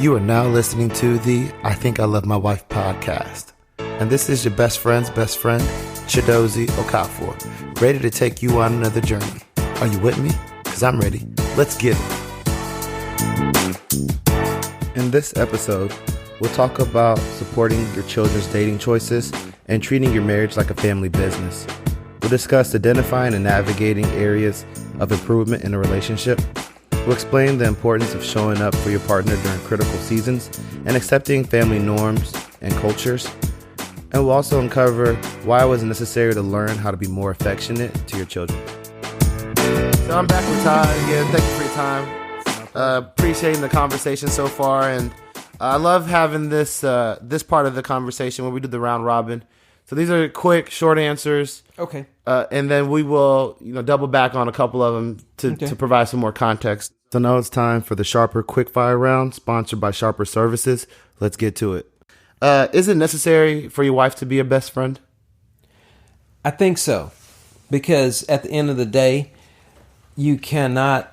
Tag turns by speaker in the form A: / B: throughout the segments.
A: You are now listening to the I Think I Love My Wife podcast. And this is your best friend's best friend, Chidozie Okafor, ready to take you on another journey. Are you with me? Because I'm ready. Let's get it. In this episode, we'll talk about supporting your children's dating choices and treating your marriage like a family business. We'll discuss identifying and navigating areas of improvement in a relationship. We'll explain the importance of showing up for your partner during critical seasons and accepting family norms and cultures. And we'll also uncover why it was necessary to learn how to be more affectionate to your children. So I'm back with Todd again. Thank you for your time. Appreciating the conversation so far. And I love having this part of the conversation where we do the round robin. So these are quick, short answers.
B: Okay.
A: And then we will, double back on a couple of them to provide some more context. So now it's time for the Sharper Quickfire Round, sponsored by Sharper Services. Let's get to it. Is it necessary for your wife to be your best friend?
B: I think so. Because at the end of the day, you cannot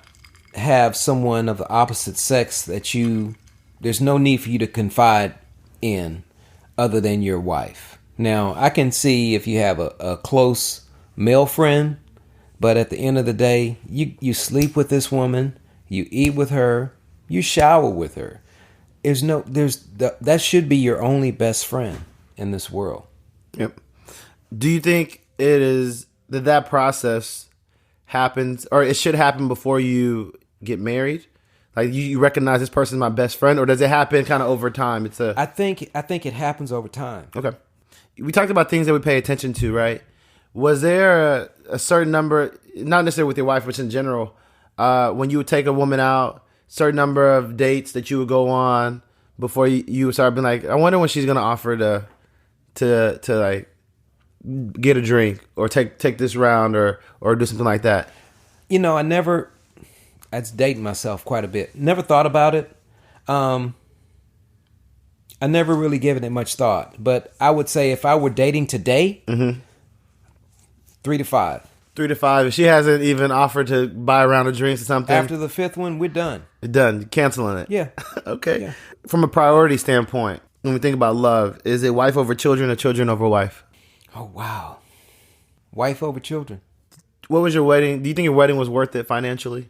B: have someone of the opposite sex there's no need for you to confide in other than your wife. Now, I can see if you have a close male friend, but at the end of the day, you sleep with this woman, you eat with her, you shower with her. That should be your only best friend in this world.
A: Yep. Do you think it is that process happens, or it should happen before you get married? Like you recognize this person is my best friend, or does it happen kind of over time?
B: I think it happens over time.
A: Okay. We talked about things that we pay attention to, right? Was there a certain number, not necessarily with your wife, but in general, when you would take a woman out, certain number of dates that you would go on before you would start being like, I wonder when she's going to offer to like get a drink or take this round or do something like that?
B: I'd dating myself quite a bit. Never thought about it. I never really given it much thought, but I would say if I were dating today, 3 to 5.
A: 3 to 5. If she hasn't even offered to buy a round of drinks or something.
B: After the 5th one, we're done.
A: You're done. Canceling it.
B: Yeah.
A: Okay.
B: Yeah.
A: From a priority standpoint, when we think about love, is it wife over children or children over wife?
B: Oh, wow. Wife over children.
A: What was your wedding? Do you think your wedding was worth it financially?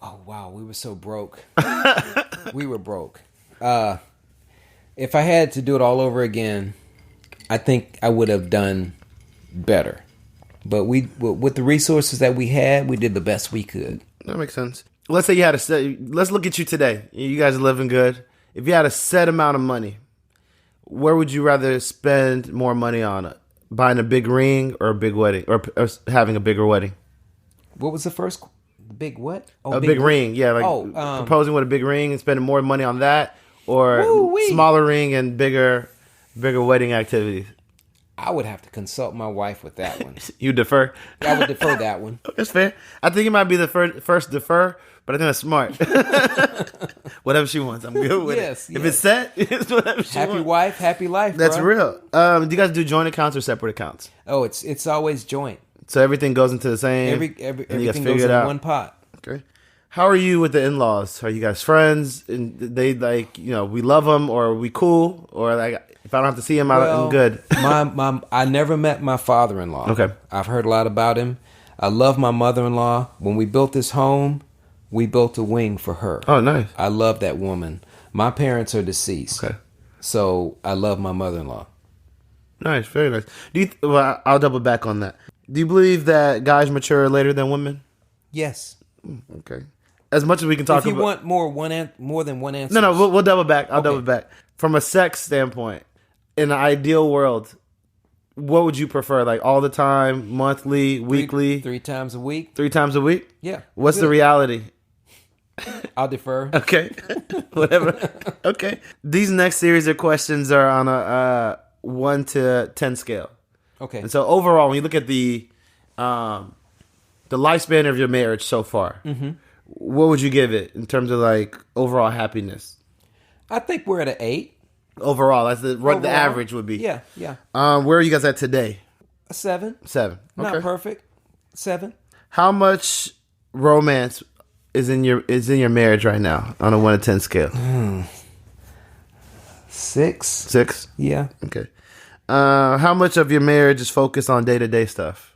B: Oh, wow. We were so broke. We were broke. If I had to do it all over again, I think I would have done better. But with the resources that we had, we did the best we could.
A: That makes sense. Let's say you had let's look at you today. You guys are living good. If you had a set amount of money, where would you rather spend more money on? Buying a big ring or a big wedding, or having a bigger wedding?
B: What was the first? Big what?
A: Oh, a big ring. Yeah, proposing with a big ring and spending more money on that, or smaller ring and bigger wedding activities.
B: I would have to consult my wife with that one.
A: You defer?
B: I would defer that one.
A: That's fair. I think it might be the first defer, but I think that's smart. Whatever she wants, I'm good with it. If it's set, it's whatever she wants.
B: Happy wife, happy life,
A: That's
B: bro.
A: real. Do you guys do joint accounts or separate accounts?
B: Oh, it's always joint.
A: So everything goes into the same.
B: Everything goes in one pot.
A: Okay. How are you with the in-laws? Are you guys friends? And they we love them, or are we cool? Or like, if I don't have to see him, I'm good.
B: I never met my father-in-law.
A: Okay.
B: I've heard a lot about him. I love my mother-in-law. When we built this home, we built a wing for her.
A: Oh, nice.
B: I love that woman. My parents are deceased.
A: Okay.
B: So I love my mother-in-law.
A: Nice. Very nice. I'll double back on that. Do you believe that guys mature later than women?
B: Yes.
A: Okay. As much as we can talk about.
B: If you want more than one answer.
A: No, we'll double back. I'll double back. From a sex standpoint, in an ideal world, what would you prefer? Like all the time, monthly, weekly?
B: 3 times a week.
A: 3 times a week?
B: Yeah.
A: What's the reality?
B: I'll defer.
A: Okay. Whatever. Okay. These next series of questions are on a 1 to 10 scale.
B: Okay.
A: And so overall, when you look at the lifespan of your marriage so far, what would you give it in terms of like overall happiness?
B: I think we're at an 8.
A: Overall, that's the average would be.
B: Yeah.
A: Where are you guys at today?
B: A 7.
A: 7. Okay.
B: Not perfect. 7.
A: How much romance is in your marriage right now on a 1 to 10 scale?
B: 6.
A: 6?
B: Yeah.
A: Okay. How much of your marriage is focused on day-to-day stuff?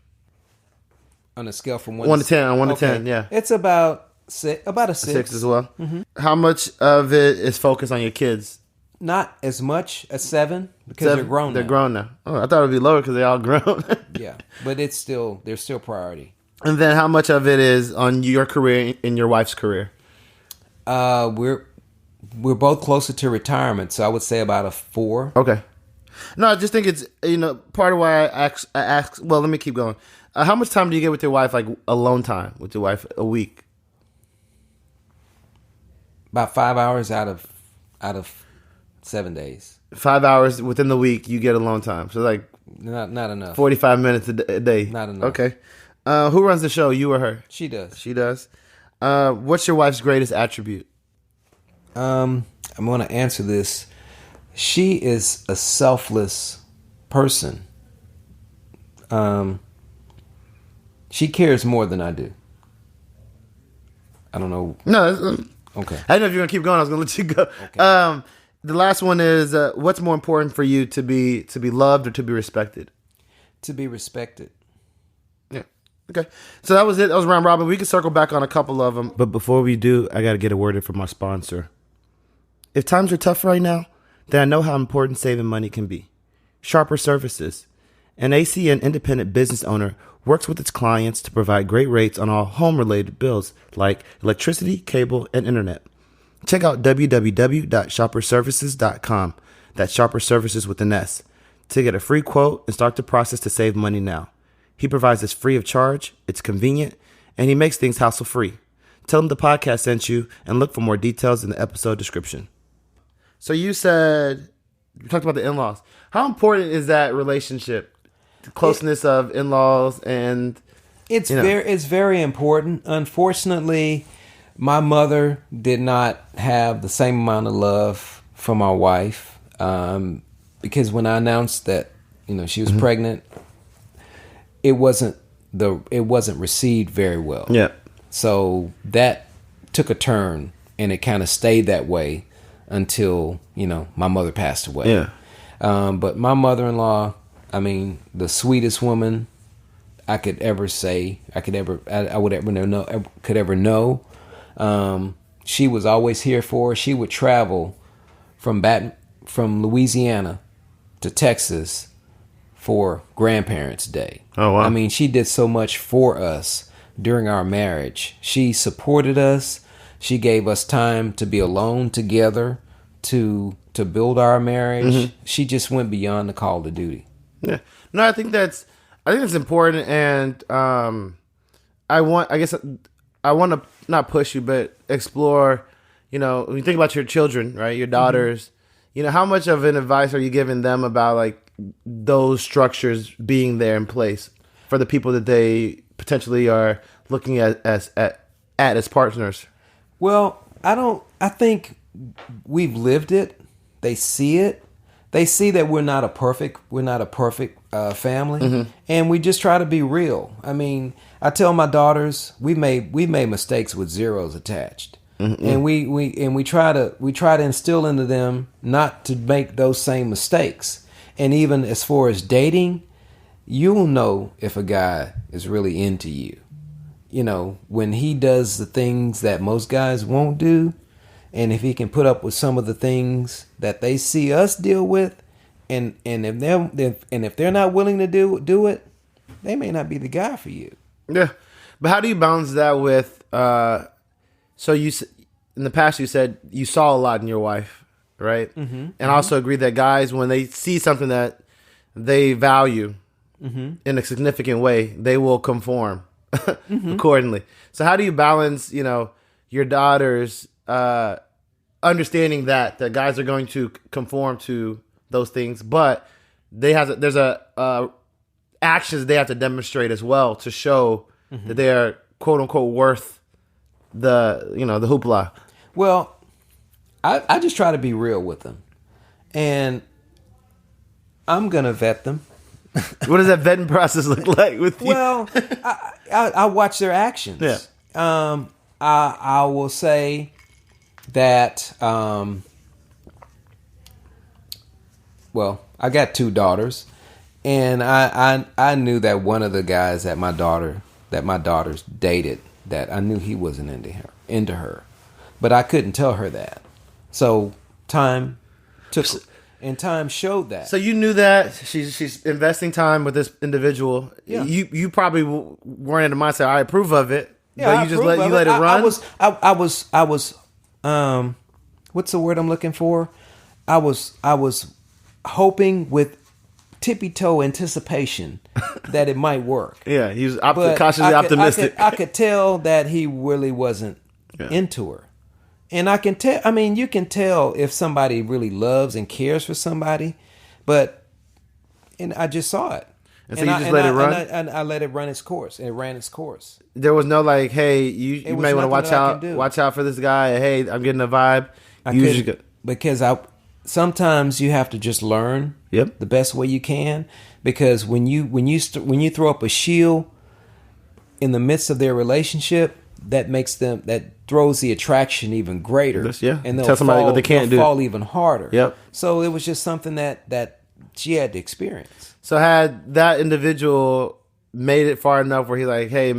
B: On a scale from
A: 1 to 10. On 1 to 10, yeah.
B: It's about a 6.
A: 6 as well? Mm-hmm. How much of it is focused on your kids?
B: Not as much as 7 because they're grown now.
A: They're grown now. Oh, I thought it would be lower because they're all grown.
B: Yeah, but they're still priority.
A: And then how much of it is on your career and your wife's career?
B: We're both closer to retirement, so I would say about a 4.
A: Okay. No, I just think it's, part of why I ask, well, let me keep going. How much time do you get with your wife, like alone time with your wife a week?
B: About 5 hours out of 7 days.
A: 5 hours within the week you get alone time. So like
B: not enough.
A: 45 minutes a day.
B: Not enough.
A: Okay. Who runs the show? You or her?
B: She does.
A: She does. What's your wife's greatest attribute?
B: I'm going to answer this. She is a selfless person. She cares more than I do. I don't know.
A: No.
B: Okay.
A: I didn't know if you were going to keep going. I was going to let you go.
B: Okay.
A: The last one is, what's more important for you, to be loved or to be respected?
B: To be respected.
A: Yeah. Okay. So that was it. That was round robin. We can circle back on a couple of them. But before we do, I got to get a word in from our sponsor. If times are tough right now, then I know how important saving money can be. Sharper Services, an AC and independent business owner, works with its clients to provide great rates on all home-related bills like electricity, cable, and internet. Check out www.shopperservices.com. That's Sharper Services with an S. To get a free quote and start the process to save money now. He provides this free of charge, it's convenient, and he makes things hassle-free. Tell him the podcast sent you and look for more details in the episode description. So you talked about the in-laws. How important is that relationship? The closeness of in-laws and...
B: It's very important. Unfortunately, my mother did not have the same amount of love for my wife because when I announced that she was pregnant, it wasn't received very well.
A: Yeah.
B: So that took a turn, and it kind of stayed that way until my mother passed away.
A: Yeah.
B: But my mother-in-law, the sweetest woman I could ever know. She was always here for her. She would travel from Louisiana to Texas for Grandparents' Day.
A: Oh, wow.
B: She did so much for us during our marriage. She supported us. She gave us time to be alone together, to build our marriage. Mm-hmm. She just went beyond the call to duty.
A: Yeah. No, I think that's important, and I want to not push you, but explore, when you think about your children, right? Your daughters, how much of an advice are you giving them about like those structures being there in place for the people that they potentially are looking at as partners?
B: Well, I think we've lived it. They see it. They see that we're not a perfect family, mm-hmm. and we just try to be real. I tell my daughters we made mistakes with zeros attached, mm-hmm. and we try to instill into them not to make those same mistakes. And even as far as dating, you'll know if a guy is really into you. When he does the things that most guys won't do, and if he can put up with some of the things that they see us deal with, and if they're not willing to do it, they may not be the guy for you.
A: Yeah, but how do you balance that with? So you in the past you said you saw a lot in your wife, right? Mm-hmm. And I also agree that guys, when they see something that they value mm-hmm. in a significant way, they will conform mm-hmm. accordingly. So how do you balance, your daughters understanding that the guys are going to conform to those things, but there's actions they have to demonstrate as well to show mm-hmm. that they are quote unquote worth the the hoopla.
B: Well, I just try to be real with them, and I'm gonna vet them.
A: What does that vetting process look like with you?
B: Well, I watch their actions.
A: Yeah.
B: I will say that well, I got 2 daughters, and I knew that one of the guys that my daughters dated, that I knew he wasn't into her, but I couldn't tell her that. So time showed that.
A: So you knew that she's investing time with this individual.
B: Yeah.
A: You probably weren't in the mindset, I approve of it.
B: Yeah,
A: but you just let it run.
B: I was what's the word I'm looking for? I was hoping with tippy toe anticipation that it might work.
A: Yeah, he was cautiously optimistic.
B: I could tell that he really wasn't into her. And I can tell, I mean, you can tell if somebody really loves and cares for somebody, and I just saw it.
A: And so you just let it run?
B: And I let it run its course. And it ran its course.
A: There was no like, hey, you may want to watch out for this guy. Hey, I'm getting a vibe.
B: Because sometimes you have to just learn the best way you can. Because when you throw up a shield in the midst of their relationship, that throws the attraction even greater. And they'll
A: tell somebody what they can't do.
B: Fall even harder.
A: Yep.
B: So it was just something that she had to experience.
A: So had that individual made it far enough where he's like, hey,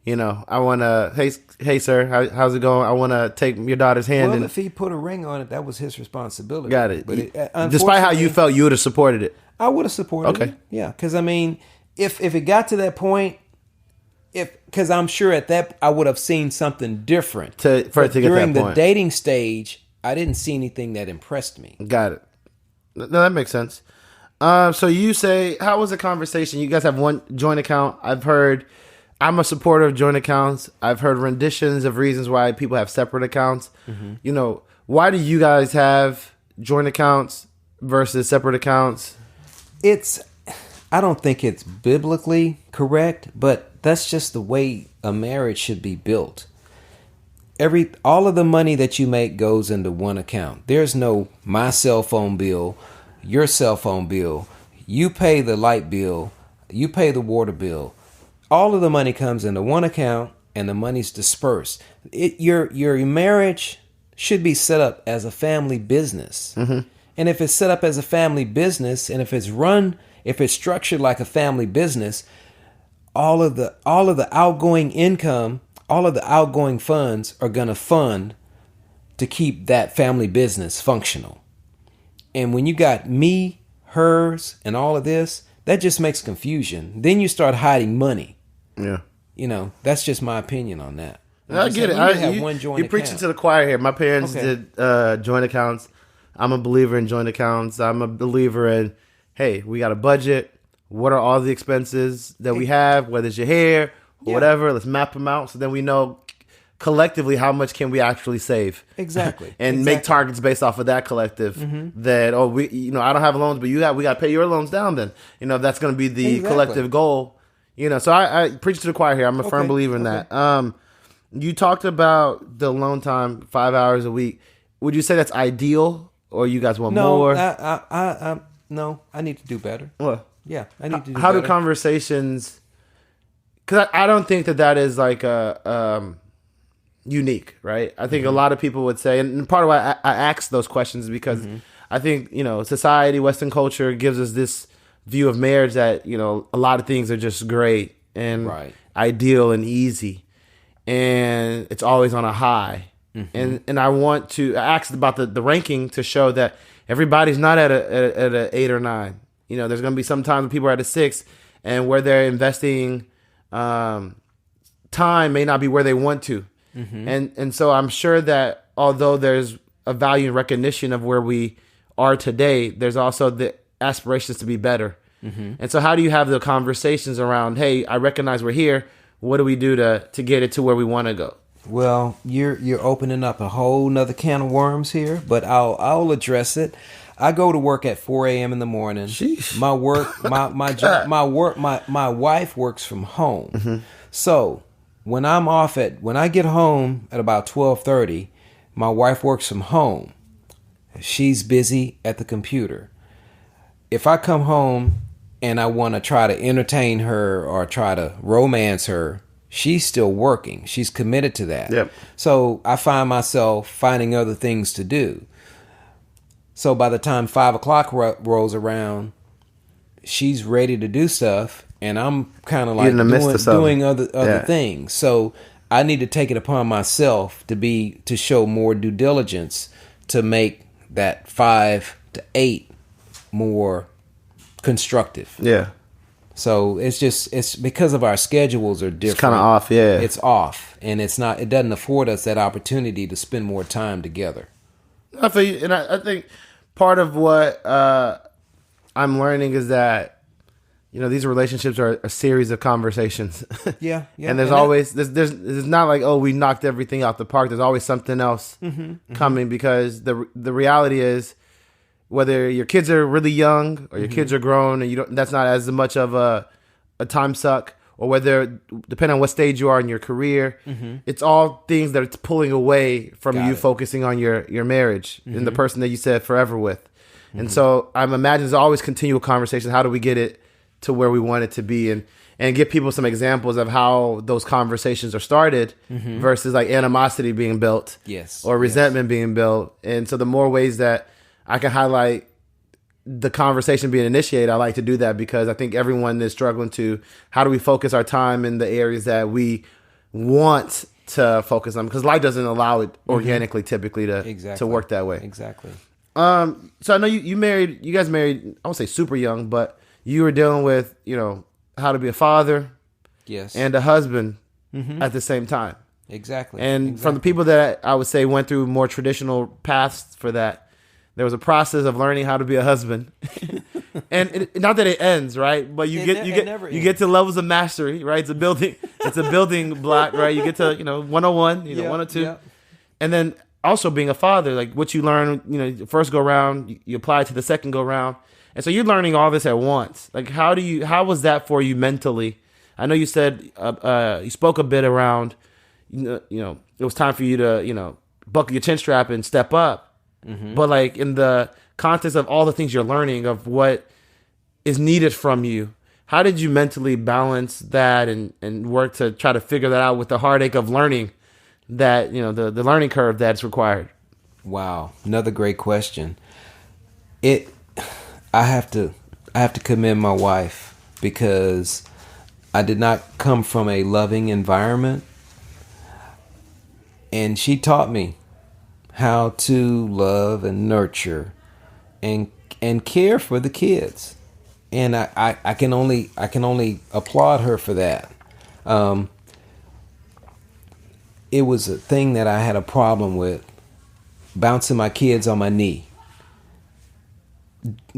A: I want to, hey, sir, how's it going? I want to take your daughter's hand.
B: Well, if he put a ring on it, that was his responsibility.
A: Got it.
B: But
A: despite how you felt, you would have supported it.
B: I would have supported it. Yeah, because I mean, if it got to that point, because I'm sure at that I would have seen something different.
A: For it to get that point.
B: During the dating stage, I didn't see anything that impressed me.
A: Got it. No, that makes sense. So you say, how was the conversation? You guys have one joint account. I'm a supporter of joint accounts. I've heard renditions of reasons why people have separate accounts. Mm-hmm. Why do you guys have joint accounts versus separate accounts?
B: I don't think it's biblically correct, but that's just the way a marriage should be built. All of the money that you make goes into one account. There's no my cell phone bill, your cell phone bill, you pay the light bill, you pay the water bill. All of the money comes into one account and the money's dispersed. Your marriage should be set up as a family business. Mm-hmm. And if it's set up as a family business, and if it's structured like a family business, all of the outgoing income, all of the outgoing funds are going to fund to keep that family business functional. And when you got me, hers, and all of this, that just makes confusion. Then you start hiding money.
A: Yeah.
B: That's just my opinion on that.
A: I get it. You're preaching to the choir here. My parents did joint accounts. I'm a believer in joint accounts. I'm a believer in, hey, we got a budget. What are all the expenses that we have, whether it's your hair or whatever? Let's map them out so then we know collectively how much can we actually save.
B: Exactly.
A: And make targets based off of that collective. Mm-hmm. That, I don't have loans, but we got to pay your loans down then. That's going to be the collective goal. So I preach to the choir here. I'm a firm believer in that. You talked about the alone time, 5 hours a week. Would you say that's ideal, or you guys want more?
B: No, I need to do better.
A: What?
B: Yeah, I need to do better.
A: How do conversations... Because I don't think that is like unique, right? I think a lot of people would say, and part of why I ask those questions is because I think, society, Western culture gives us this view of marriage that, a lot of things are just great and ideal and easy. And it's always on a high. Mm-hmm. And I asked about the ranking to show that everybody's not at a 8 or 9. There's going to be some times when people are at a 6, and where they're investing time may not be where they want to. Mm-hmm. And so I'm sure that although there's a value and recognition of where we are today, there's also the aspirations to be better. Mm-hmm. And so how do you have the conversations around, hey, I recognize we're here. What do we do to get it to where we want to go?
B: Well, you're opening up a whole nother can of worms here, but I'll address it. I go to work at 4 a.m. in the morning.
A: Sheesh.
B: My wife works from home. Mm-hmm. So when I get home at about 12:30, my wife works from home. She's busy at the computer. If I come home and I want to try to entertain her or try to romance her, she's still working. She's committed to that.
A: Yep.
B: So I find myself finding other things to do. So by the time 5 o'clock rolls around, she's ready to do stuff, and I'm kind of like doing other things. So I need to take it upon myself to show more due diligence to make that 5 to 8 more constructive.
A: Yeah.
B: So it's because of our schedules are different.
A: It's kind of off, yeah.
B: It's off, and it doesn't afford us that opportunity to spend more time together.
A: I feel, and I think part of what I'm learning is that, you know, these relationships are a series of conversations.
B: Yeah.
A: And there's always there's it's not like, oh, we knocked everything out the park. There's always something else coming, because the reality is, whether your kids are really young or your kids are grown, and that's not as much of a time suck, or whether, depending on what stage you are in your career, it's all things that it's pulling away from focusing on your marriage and the person that you said forever with. And so I'm imagining there's always continual conversations. How do we get it to where we want it to be, and give people some examples of how those conversations are started versus like animosity being built, or resentment being built. And so the more ways that I can highlight the conversation being initiated, I like to do that, because I think everyone is struggling to, how do we focus our time in the areas that we want to focus on, because life doesn't allow it organically typically to work that way.
B: Exactly.
A: So I know you guys married, I won't say super young, but you were dealing with, you know, how to be a father, and a husband at the same time.
B: Exactly.
A: And from the people that I would say went through more traditional paths for that, there was a process of learning how to be a husband, and not that it ends, right? But you get to levels of mastery, right? It's a building block, right? You get to 101, 102, and then also being a father, like what you learn, the first go round, you apply it to the second go round. And so you're learning all this at once. Like, how was that for you mentally? I know you said, you spoke a bit around, it was time for you to, buckle your chin strap and step up. But like in the context of all the things you're learning, of what is needed from you, how did you mentally balance that and work to try to figure that out with the heartache of learning that, the learning curve that's required?
B: Wow. Another great question. I have to commend my wife, because I did not come from a loving environment, and she taught me how to love and nurture and care for the kids, and I can only applaud her for that. It was a thing that I had a problem with, bouncing my kids on my knee.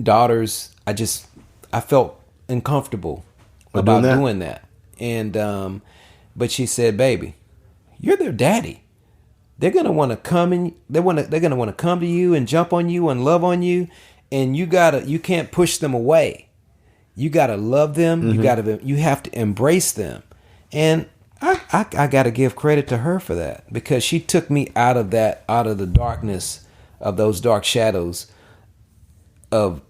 B: Daughters, I felt uncomfortable about doing that. And but she said, "Baby, you're their daddy. They're gonna want to come and they're gonna want to come to you and jump on you and love on you, and you can't push them away. You gotta love them. You have to embrace them." And I gotta give credit to her for that, because she took me out of the darkness of those dark shadows of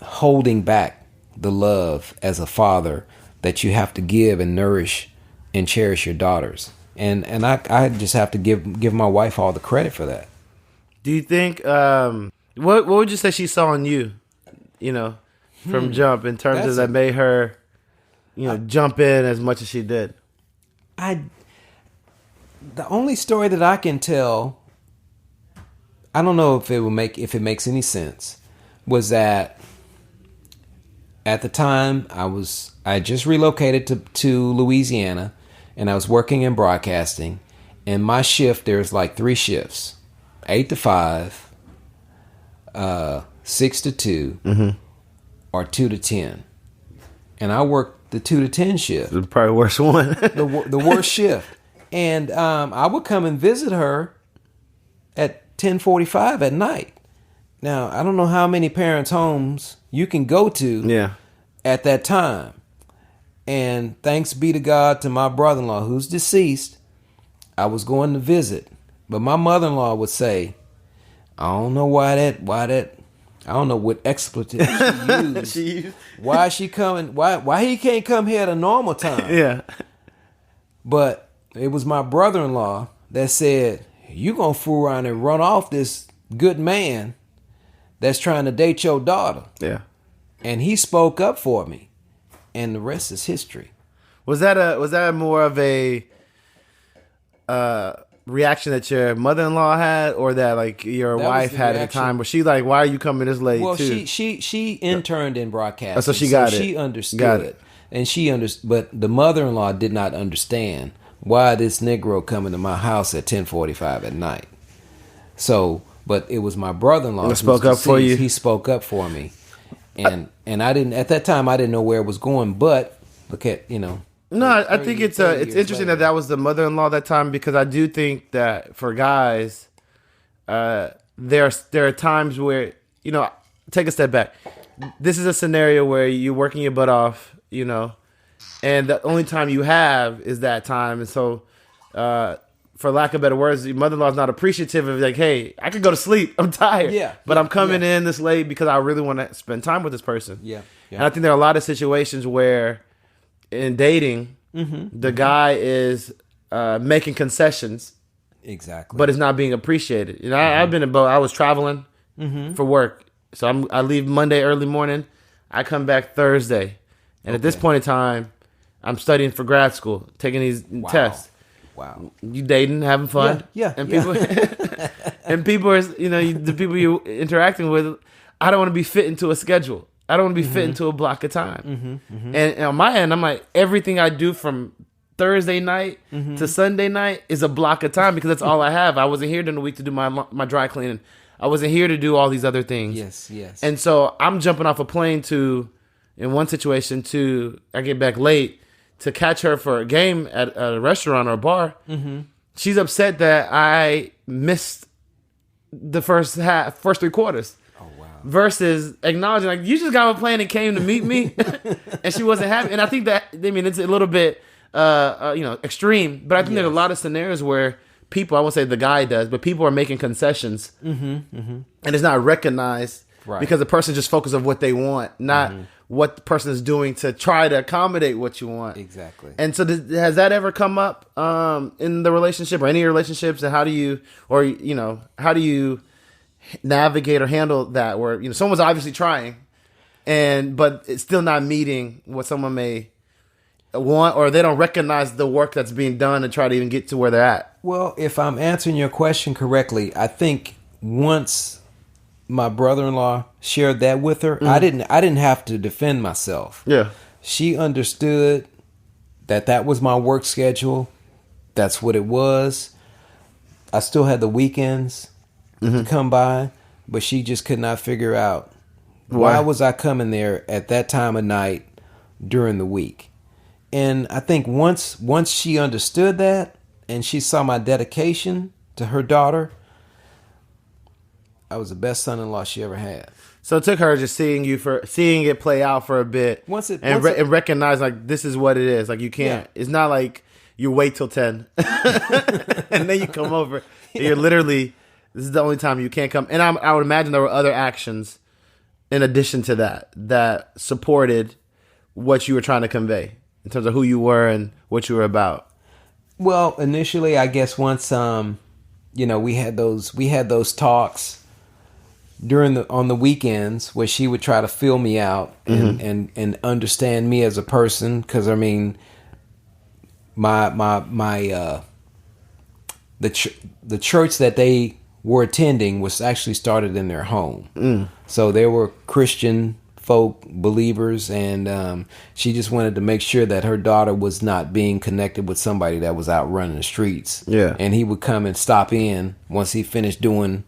B: holding back the love as a father that you have to give and nourish and cherish your daughters. And I just have to give my wife all the credit for that.
A: Do you think, what would you say she saw in you, from jump, in terms of that made her, jump in as much as she did?
B: The only story that I can tell, I don't know if it makes any sense, was that at the time I just relocated to Louisiana, and I was working in broadcasting, and my shift, there's like 3 shifts, 8 to 5, 6 to 2, or 2 to 10. And I worked the 2 to 10 shift.
A: The probably worst one.
B: the worst shift. And I would come and visit her at 10:45 at night. Now, I don't know how many parents' homes you can go to at that time. And thanks be to God, to my brother-in-law, who's deceased, I was going to visit. But my mother-in-law would say, I don't know I don't know what expletive she used. Why is she coming? Why he can't come here at a normal time?
A: Yeah.
B: But it was my brother-in-law that said, you gonna fool around and run off this good man that's trying to date your daughter.
A: Yeah.
B: And he spoke up for me, and the rest is history.
A: Was that more of a reaction that your mother-in-law had, or that like your wife had at the time? Was she like, "Why are you coming this late?"
B: Well,
A: too?
B: she interned in broadcasting,
A: so she got it.
B: She understood,
A: got it.
B: And but the mother-in-law did not understand why this Negro coming to my house at 10:45 at night. So, but it was my brother-in-law who
A: spoke up for you.
B: He spoke up for me, and I didn't at that time. I didn't know where it was going, but look at
A: No, I think it's interesting
B: later.
A: that was the mother-in-law that time, because I do think that for guys, there are times where take a step back. This is a scenario where you're working your butt off, and the only time you have is that time, and so for lack of better words, your mother-in-law is not appreciative of like, hey, I could go to sleep, I'm tired, but I'm coming in this late because I really want to spend time with this person. And I think there are a lot of situations where in dating, the guy is making concessions,
B: exactly,
A: but it's not being appreciated. I've been in both. I was traveling for work, so I leave Monday early morning. I come back Thursday, and at this point in time, I'm studying for grad school, taking these tests.
B: Wow,
A: you dating, having fun, and people, and people are, the people you're interacting with. I don't want to be fit into a schedule. I don't want to be fit into a block of time. And on my end, I'm like, everything I do from Thursday night to Sunday night is a block of time, because that's all I have. I wasn't here during the week to do my dry cleaning. I wasn't here to do all these other things.
B: Yes.
A: And so I'm jumping off a plane in one situation, I get back late to catch her for a game at a restaurant or a bar. She's upset that I missed the first three quarters. Versus acknowledging, like, you just got on a plane and came to meet me, and she wasn't happy. And I think that, it's a little bit, extreme. But I think there's a lot of scenarios where people, I won't say the guy does, but people are making concessions, and it's not recognized because the person just focuses on what they want, not what the person is doing to try to accommodate what you want.
B: Exactly.
A: And so, has that ever come up in the relationship or any of your relationships? And how do you navigate or handle that, where someone's obviously trying, but it's still not meeting what someone may want, or they don't recognize the work that's being done and try to even get to where they're at?
B: Well, if I'm answering your question correctly, I think once my brother-in-law shared that with her, I didn't have to defend myself. She understood that was my work schedule. That's what it was. I still had the weekends to come by, but she just could not figure out why was I coming there at that time of night during the week. And I think once she understood that, and she saw my dedication to her daughter, I was the best son-in-law she ever had.
A: So it took her just seeing it play out for a bit, and recognize, like, this is what it is. Like, you can't. It's not like you wait till 10 and then you come over. You're literally. This is the only time you can't come. And I would imagine there were other actions in addition to that supported what you were trying to convey in terms of who you were and what you were about.
B: Well, initially, I guess once we had those talks on the weekends where she would try to fill me out and understand me as a person, because the church that they were attending was actually started in their home. So they were Christian folk, believers, and she just wanted to make sure that her daughter was not being connected with somebody that was out running the streets. And he would come and stop in once he finished doing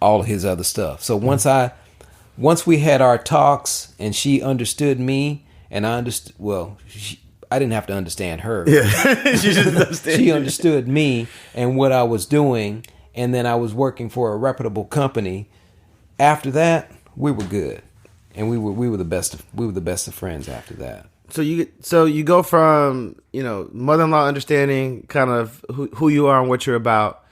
B: all of his other stuff. So once we had our talks and she understood me, and I understood, I didn't have to understand her. She understood me and what I was doing. And then I was working for a reputable company. After that, we were good, and we were the best of friends after that.
A: So you go from mother-in-law understanding kind of who you are and what you're about,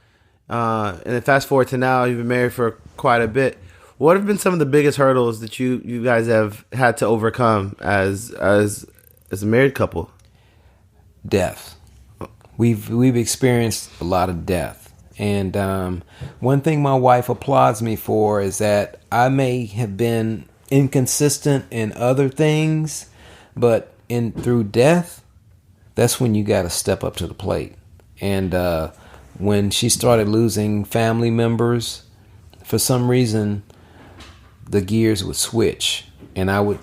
A: and then fast forward to now, you've been married for quite a bit. What have been some of the biggest hurdles that you guys have had to overcome as a married couple?
B: Death. We've experienced a lot of death. And one thing my wife applauds me for is that I may have been inconsistent in other things, but through death, that's when you got to step up to the plate. And when she started losing family members, for some reason, the gears would switch, and I would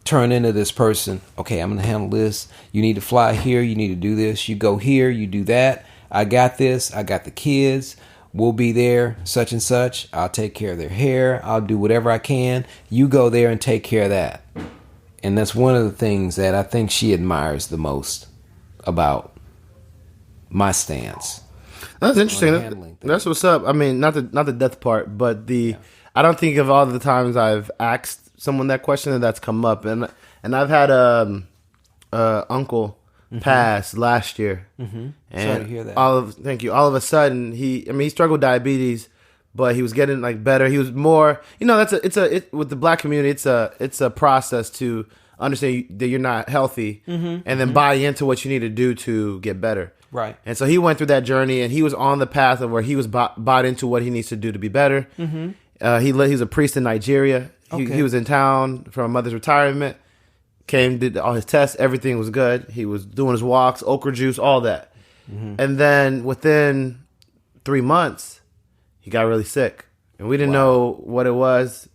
B: turn into this person. Okay, I'm going to handle this. You need to fly here. You need to do this. You go here. You do that. I got this. I got the kids. We'll be there, such and such. I'll take care of their hair. I'll do whatever I can. You go there and take care of that. And that's one of the things that I think she admires the most about my stance.
A: That's interesting. That's what's up. I mean, not the death part, but I don't think of all the times I've asked someone that question and that's come up, and I've had uncle pass last year, and
B: sorry to hear that.
A: Thank you. All of a sudden, he struggled with diabetes, but he was getting like better. He was more, with the black community, it's a process to understand that you're not healthy, and then buy into what you need to do to get better.
B: Right.
A: And so he went through that journey, and he was on the path of where he was bought into what he needs to do to be better. He's a priest in Nigeria. He was in town for a mother's retirement. Came, did all his tests. Everything was good. He was doing his walks, okra juice, all that. And then within 3 months, he got really sick. And we didn't know what it was.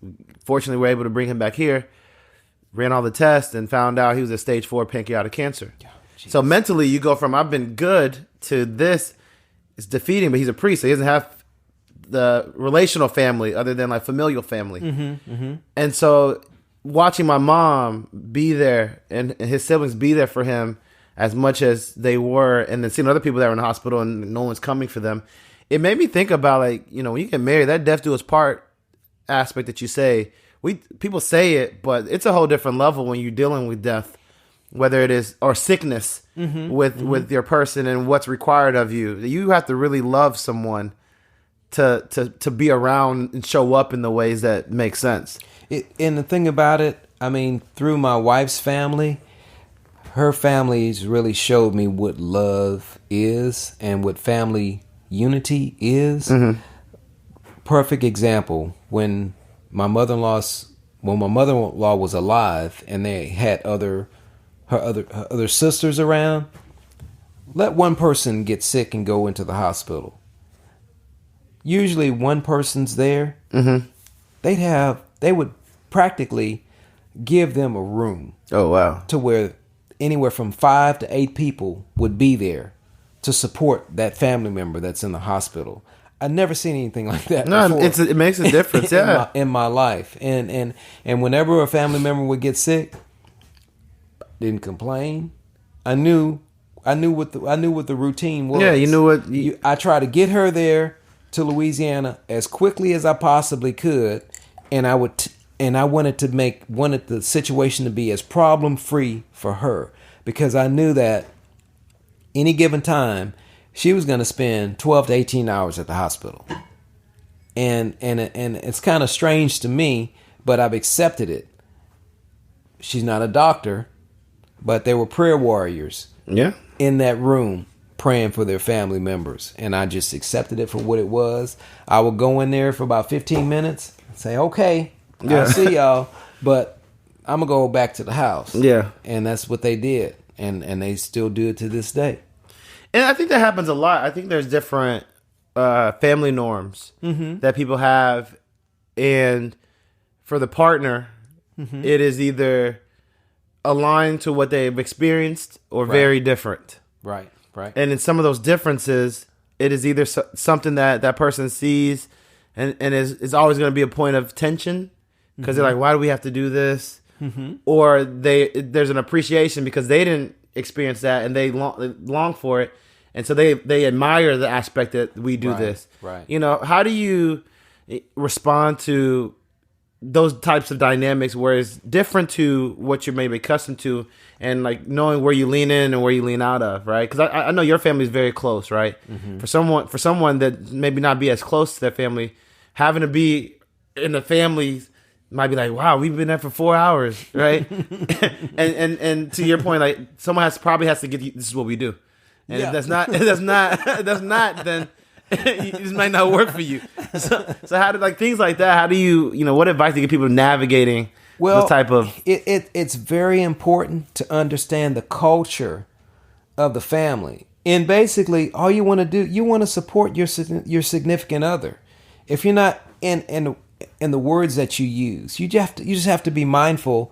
A: Fortunately, we were able to bring him back here. Ran all the tests and found out he was at stage 4 pancreatic cancer. So mentally, you go from I've been good to this. It's defeating, but he's a priest, so he doesn't have the relational family other than like familial family. And so watching my mom be there and his siblings be there for him as much as they were, and then seeing other people that were in the hospital and no one's coming for them, it made me think about like, when you get married, that death do us part aspect that you say, people say it, but it's a whole different level when you're dealing with death, whether it is or sickness with your person and what's required of you. You have to really love someone to be around and show up in the ways that make sense.
B: And the thing about it, I mean, through my wife's family, her family's really showed me what love is and what family unity is. Perfect example, when my mother-in-law was alive and they had her other sisters around, let one person get sick and go into the hospital. Usually one person's there. They would practically give them a room.
A: Oh, wow.
B: To where anywhere from 5 to 8 people would be there to support that family member that's in the hospital. I've never seen anything like that before.
A: It makes a difference,
B: in my life. And whenever a family member would get sick, didn't complain. I knew what the routine was.
A: Yeah, you knew what.
B: I tried to get her there to Louisiana as quickly as I possibly could, and I wanted the situation to be as problem free for her, because I knew that any given time she was going to spend 12 to 18 hours at the hospital, and it's kind of strange to me, but I've accepted it. She's not a doctor, but there were prayer warriors in that room praying for their family members, and I just accepted it for what it was. I would go in there for about 15 minutes and say, okay, I'll see y'all, but I'm going to go back to the house. And that's what they did, and they still do it to this day.
A: And I think that happens a lot. I think there's different family norms that people have, and for the partner, it is either aligned to what they've experienced or very different. Right. And in some of those differences, it is either something that person sees and is always going to be a point of tension because they're like, why do we have to do this? Or there's an appreciation because they didn't experience that and they long for it. And so they admire the aspect that we do this. Right. How do you respond to those types of dynamics where it's different to what you're maybe accustomed to, and like knowing where you lean in and where you lean out of, right? Because I know your family is very close, right? For someone that maybe not be as close to their family, having to be in the family might be like, wow, we've been there for 4 hours, right? and to your point, like someone probably has to give you, this is what we do, and if that's not, then it just might not work for you. So how do like things like that? How do you what advice do you give people navigating this type of?
B: It's very important to understand the culture of the family, and basically all you want to do, you want to support your significant other. If you're not in the words that you use, you just have to be mindful.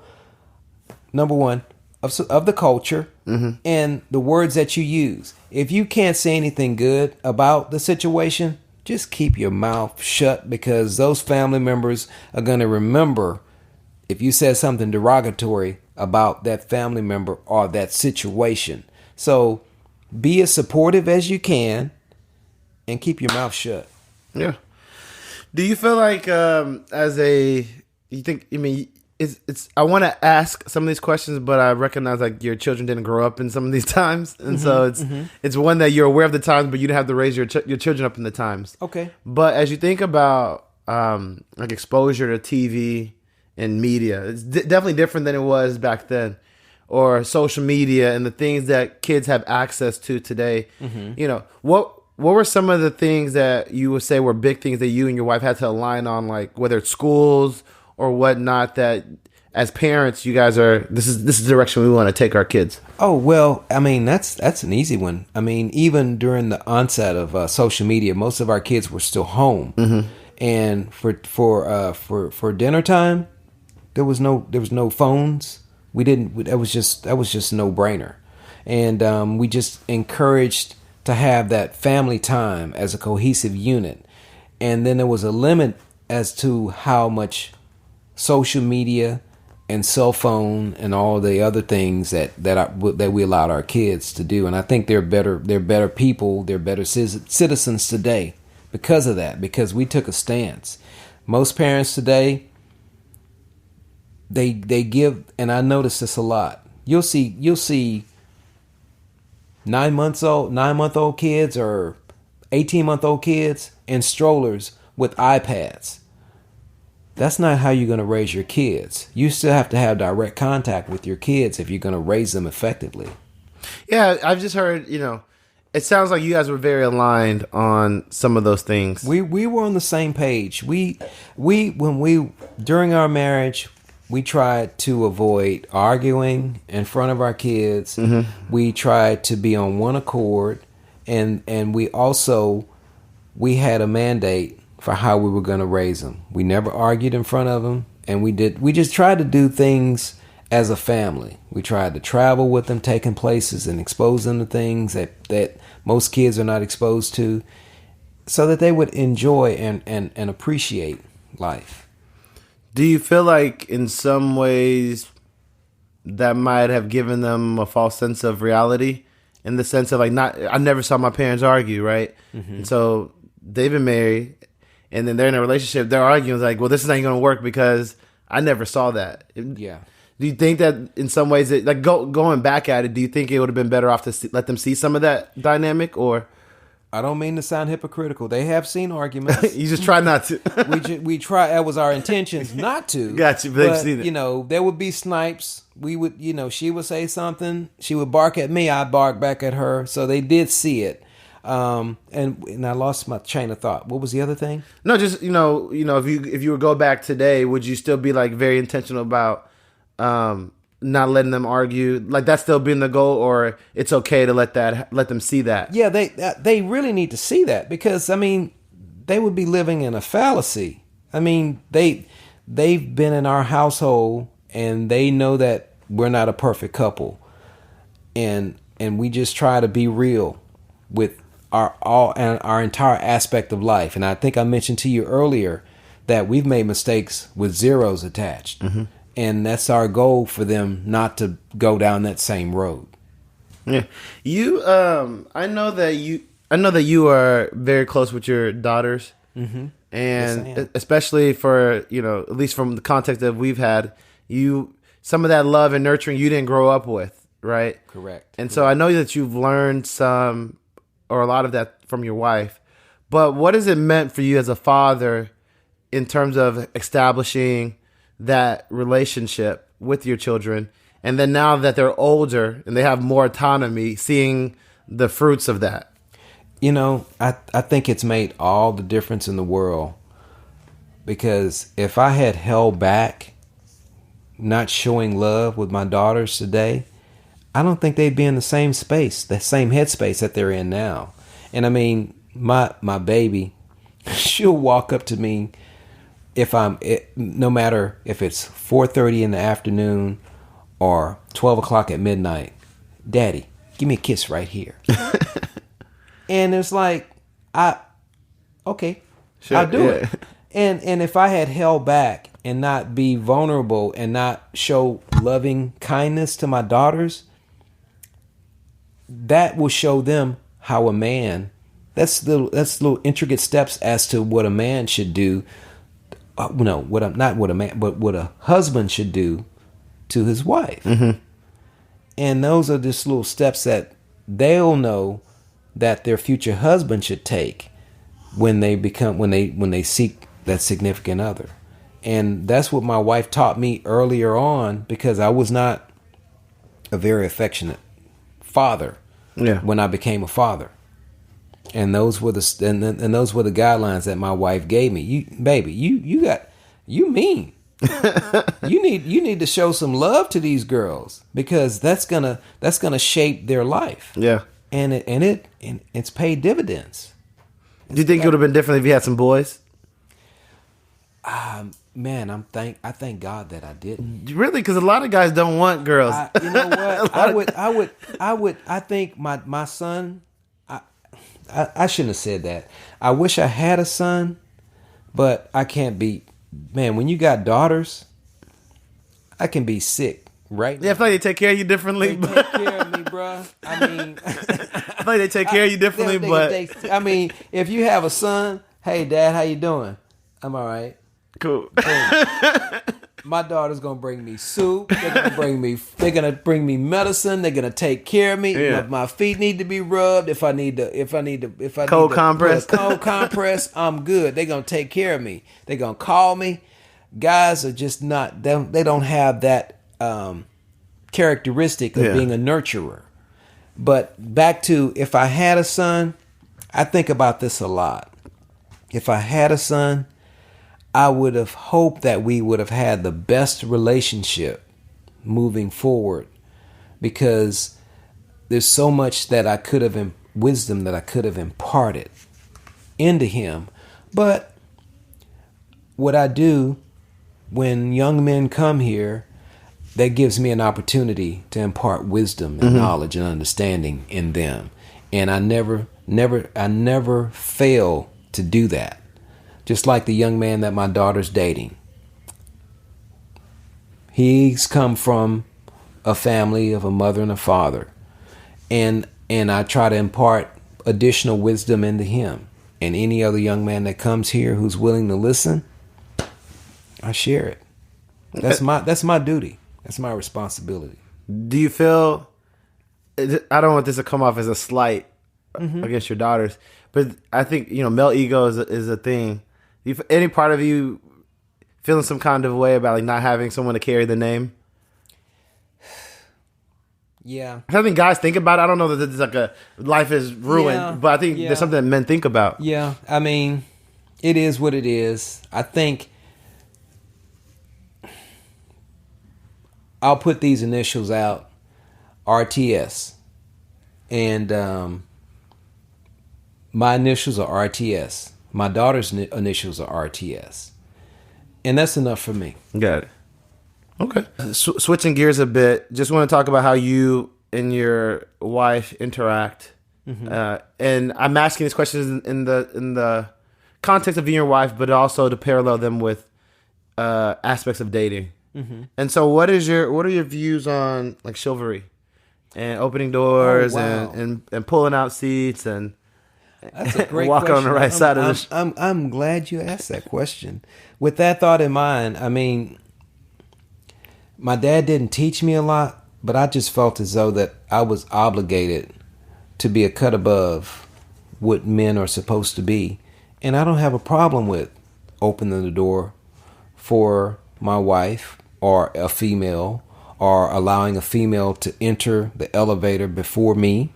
B: Number one, of the culture and the words that you use. If you can't say anything good about the situation, just keep your mouth shut, because those family members are going to remember if you said something derogatory about that family member or that situation. So be as supportive as you can and keep your mouth shut.
A: Yeah. Do you feel like I want to ask some of these questions, but I recognize like your children didn't grow up in some of these times, and so it's one that you're aware of the times, but you didn't have to raise your children up in the times.
B: Okay.
A: But as you think about like exposure to TV and media, it's definitely different than it was back then, or social media and the things that kids have access to today. What were some of the things that you would say were big things that you and your wife had to align on, like whether it's schools or whatnot, that as parents you guys are, this is the direction we want to take our kids?
B: Oh, well, I mean, that's an easy one. I mean, even during the onset of social media, most of our kids were still home. And for dinner time, there was no phones. That was just no brainer. And we just encouraged to have that family time as a cohesive unit. And then there was a limit as to how much social media and cell phone and all the other things that we allowed our kids to do. And I think they're better people, they're better citizens today because of that, because we took a stance. Most parents today, they give, and I notice this a lot. You'll see 9-month-old kids or 18-month-old kids in strollers with iPads. That's not how you're going to raise your kids. You still have to have direct contact with your kids if you're going to raise them effectively.
A: Yeah, I've just heard, it sounds like you guys were very aligned on some of those things.
B: We were on the same page. During our marriage, we tried to avoid arguing in front of our kids. We tried to be on one accord, and we had a mandate for how we were going to raise them. We never argued in front of them, and we just tried to do things as a family. We tried to travel with them, taking places and expose them to things that most kids are not exposed to, so that they would enjoy and appreciate life.
A: Do you feel like in some ways that might have given them a false sense of reality, in the sense of like, I never saw my parents argue, right? And so they've been married, and then they're in a relationship, they're arguing like, well, this is not going to work because I never saw that.
B: Yeah.
A: Do you think that in some ways, going back at it, do you think it would have been better off to let them see some of that dynamic? Or
B: I don't mean to sound hypocritical. They have seen arguments.
A: You just try not to.
B: we try. That was our intentions not to.
A: Gotcha. But they've seen it.
B: There would be snipes. We would, she would say something. She would bark at me. I'd bark back at her. So they did see it. And I lost my train of thought. What was the other thing?
A: No, just if you would go back today, would you still be like very intentional about not letting them argue? Like that's still being the goal, or it's okay to let them see that?
B: Yeah, they really need to see that, because I mean, they would be living in a fallacy. I mean, they've been in our household and they know that we're not a perfect couple, and we just try to be real with our entire aspect of life. And I think I mentioned to you earlier that we've made mistakes with zeros attached. And that's our goal, for them not to go down that same road.
A: Yeah. I know that you are very close with your daughters. And yes, especially for, at least from the context that we've had, some of that love and nurturing you didn't grow up with, right?
B: Correct.
A: And so I know that you've learned some or a lot of that from your wife, but what has it meant for you as a father in terms of establishing that relationship with your children, and then now that they're older and they have more autonomy, seeing the fruits of that?
B: I think it's made all the difference in the world, because if I had held back, not showing love with my daughters today, I don't think they'd be in the same space, the same headspace that they're in now. And I mean, my baby, she'll walk up to me no matter if it's 4:30 in the afternoon or 12 o'clock at midnight. Daddy, give me a kiss right here. And it's like, okay, sure, I'll do it. And if I had held back and not be vulnerable and not show loving kindness to my daughters, that will show them how a man, that's little intricate steps as to what a man should do. What a husband should do to his wife. Mm-hmm. And those are just little steps that they'll know that their future husband should take when they seek that significant other. And that's what my wife taught me earlier on, because I was not a very affectionate father when I became a father. And those were the guidelines that my wife gave me. You mean. you need to show some love to these girls, because that's gonna shape their life. Yeah. And it's paid dividends.
A: Do you think it would have been different if you had some boys?
B: Man, I thank God that I didn't.
A: Really? Because a lot of guys don't want girls.
B: You know what? I think my son. I shouldn't have said that. I wish I had a son, but I can't be. Man, when you got daughters, I can be sick. Right?
A: Yeah, I feel like they take care of you differently.
B: They take care of me, bro. I mean,
A: I feel like they take care of you differently,
B: I mean, if you have a son, hey, Dad, how you doing? I'm all right.
A: Cool.
B: My daughter's gonna bring me soup. They're gonna bring me medicine. They're gonna take care of me. Yeah. My feet need to be rubbed. If I need to
A: cold
B: compress, I'm good. They're gonna take care of me. They're gonna call me. Guys are just not. They don't have that characteristic of being a nurturer. But back to, if I had a son, I think about this a lot. If I had a son, I would have hoped that we would have had the best relationship moving forward, because there's so much that I could have, wisdom that I could have imparted into him. But what I do when young men come here, that gives me an opportunity to impart wisdom and knowledge and understanding in them. And I never fail to do that. Just like the young man that my daughter's dating. He's come from a family of a mother and a father. And I try to impart additional wisdom into him. And any other young man that comes here who's willing to listen, I share it. That's my duty. That's my responsibility.
A: Do you feel, I don't want this to come off as a slight against your daughters, but I think, male ego is a thing. Any part of you feeling some kind of way about like not having someone to carry the name?
B: Yeah.
A: I think guys think about it. I don't know that it's like a life is ruined, but I think there's something that men think about.
B: Yeah. I mean, it is what it is. I think I'll put these initials out, RTS. And my initials are RTS. My daughter's initials are RTS. And that's enough for me.
A: Got it. Okay. Switching gears a bit, just want to talk about how you and your wife interact. And I'm asking these questions in the context of being your wife, but also to parallel them with aspects of dating. And so what are your views on like chivalry and opening doors and pulling out seats and
B: that's a great
A: walking on the right side of the
B: I'm glad you asked that question. With that thought in mind, I mean, my dad didn't teach me a lot, but I just felt as though that I was obligated to be a cut above what men are supposed to be. And I don't have a problem with opening the door for my wife or a female, or allowing a female to enter the elevator before me,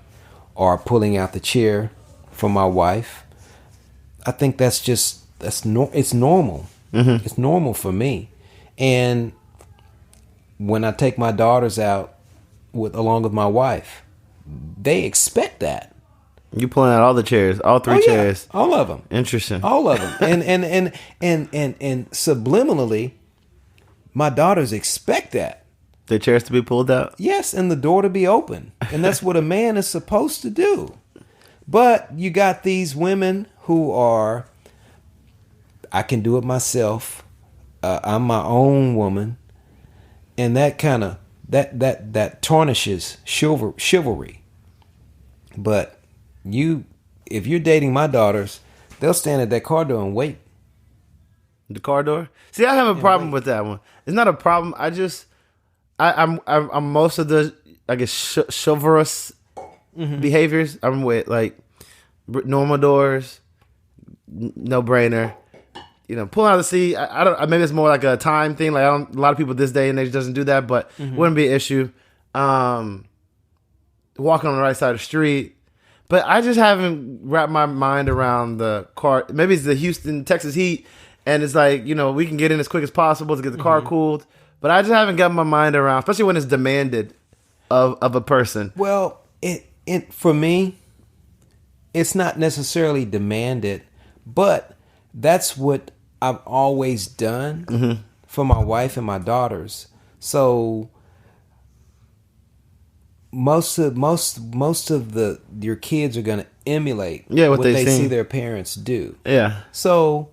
B: or pulling out the chair for my wife. I think it's normal.
A: Mm-hmm.
B: It's normal for me. And when I take my daughters out along with my wife, they expect that.
A: You pulling out all the chairs, all three chairs,
B: all of them.
A: Interesting.
B: All of them. And subliminally, my daughters expect that.
A: The chairs to be pulled out?
B: Yes, and the door to be open. And that's what a man is supposed to do. But you got these women who are, I can do it myself. I'm my own woman. And that kind of, that tarnishes chivalry. But if you're dating my daughters, they'll stand at that car door and wait.
A: The car door? See, I have a problem with that one. It's not a problem. I'm most of the, I guess, chivalrous behaviors. I'm with like normal doors, no brainer. Pulling out of the seat. I don't. Maybe it's more like a time thing. Like a lot of people this day and age doesn't do that, but wouldn't be an issue. Walking on the right side of the street. But I just haven't wrapped my mind around the car. Maybe it's the Houston, Texas heat, and it's like, we can get in as quick as possible to get the car cooled. But I just haven't gotten my mind around, especially when it's demanded of a person.
B: Well, for me, it's not necessarily demanded, but that's what I've always done for my wife and my daughters. So most of your kids are going to emulate
A: what
B: they see their parents do.
A: Yeah.
B: So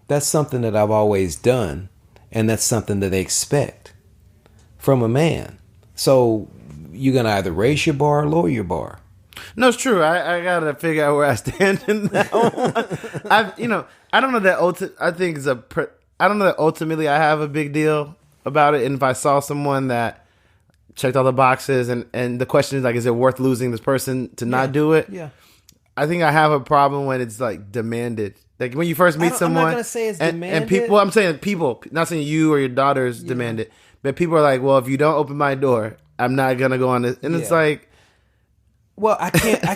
B: that's something that I've always done, and that's something that they expect from a man. So you're going to either raise your bar or lower your bar.
A: No, it's true. I got to figure out where I stand in that one. I don't know that I don't know that ultimately I have a big deal about it. And if I saw someone that checked all the boxes and the question is like, is it worth losing this person to not do it?
B: Yeah.
A: I think I have a problem when it's like demanded. Like when you first meet someone.
B: I'm not going to say it's demanded.
A: And people, I'm saying people, not saying you or your daughters demand it. But people are like, well, if you don't open my door, I'm not going to go on this. And it's like.
B: Well, I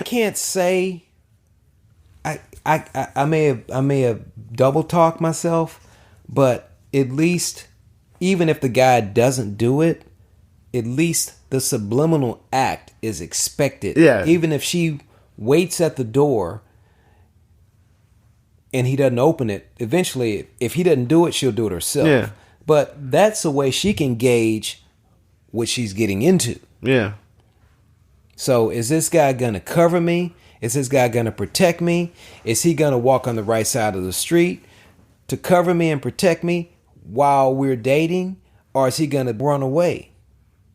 B: can't say. I may have double talked myself, but at least even if the guy doesn't do it, at least the subliminal act is expected.
A: Yeah.
B: Even if she waits at the door and he doesn't open it, eventually, if he doesn't do it, she'll do it herself.
A: Yeah.
B: But that's a way she can gauge what she's getting into.
A: Yeah.
B: So is this guy going to cover me? Is this guy going to protect me? Is he going to walk on the right side of the street to cover me and protect me while we're dating? Or is he going to run away?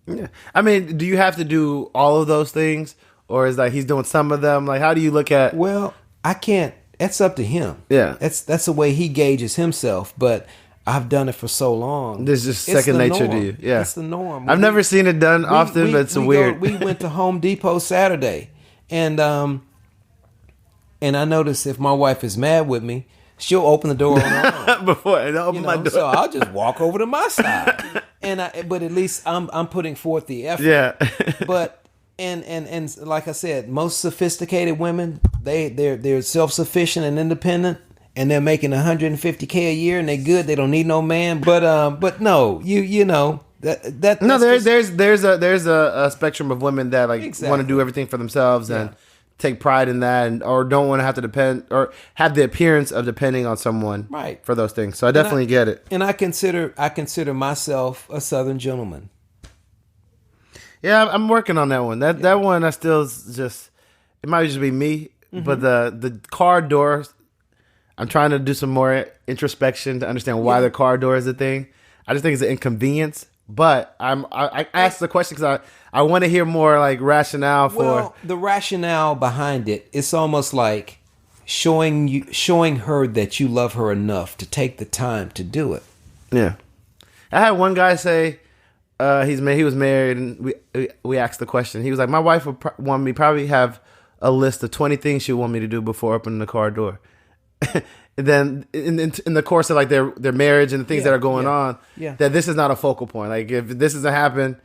A: Yeah. I mean, do you have to do all of those things? Or is like he's doing some of them? Like, how do you look at...
B: Well, I can't. That's up to him.
A: Yeah.
B: That's the way he gauges himself. But I've done it for so long.
A: This is just second nature to you. Yeah.
B: It's the norm.
A: I've never seen it done often, but it's weird.
B: We went to Home Depot Saturday. And I noticed if my wife is mad with me, she'll open the door on her own.
A: Before I open my door.
B: So I'll just walk over to my side. But at least I'm putting forth the effort.
A: Yeah.
B: But and like I said, most sophisticated women, they're self-sufficient and independent, and they're making $150K a year, and they're good. They don't need no man. But no, you know that
A: no, there's a spectrum of women that like want to do everything for themselves and take pride in that, or don't want to have to depend or have the appearance of depending on someone for those things. So I definitely get it.
B: And I consider myself a Southern gentleman.
A: Yeah, I'm working on that one. That one I still just, it might just be me, but the car door, I'm trying to do some more introspection to understand why the car door is a thing. I just think it's an inconvenience, but I asked the question because I want to hear more like rationale for.
B: Well, the rationale behind it, it's almost like showing her that you love her enough to take the time to do it.
A: Yeah, I had one guy say he was married, and we asked the question. He was like, my wife would want me probably have a list of 20 things she would want me to do before opening the car door. And then in the course of like their marriage and the things that are going on, that this is not a focal point. Like if this doesn't happen,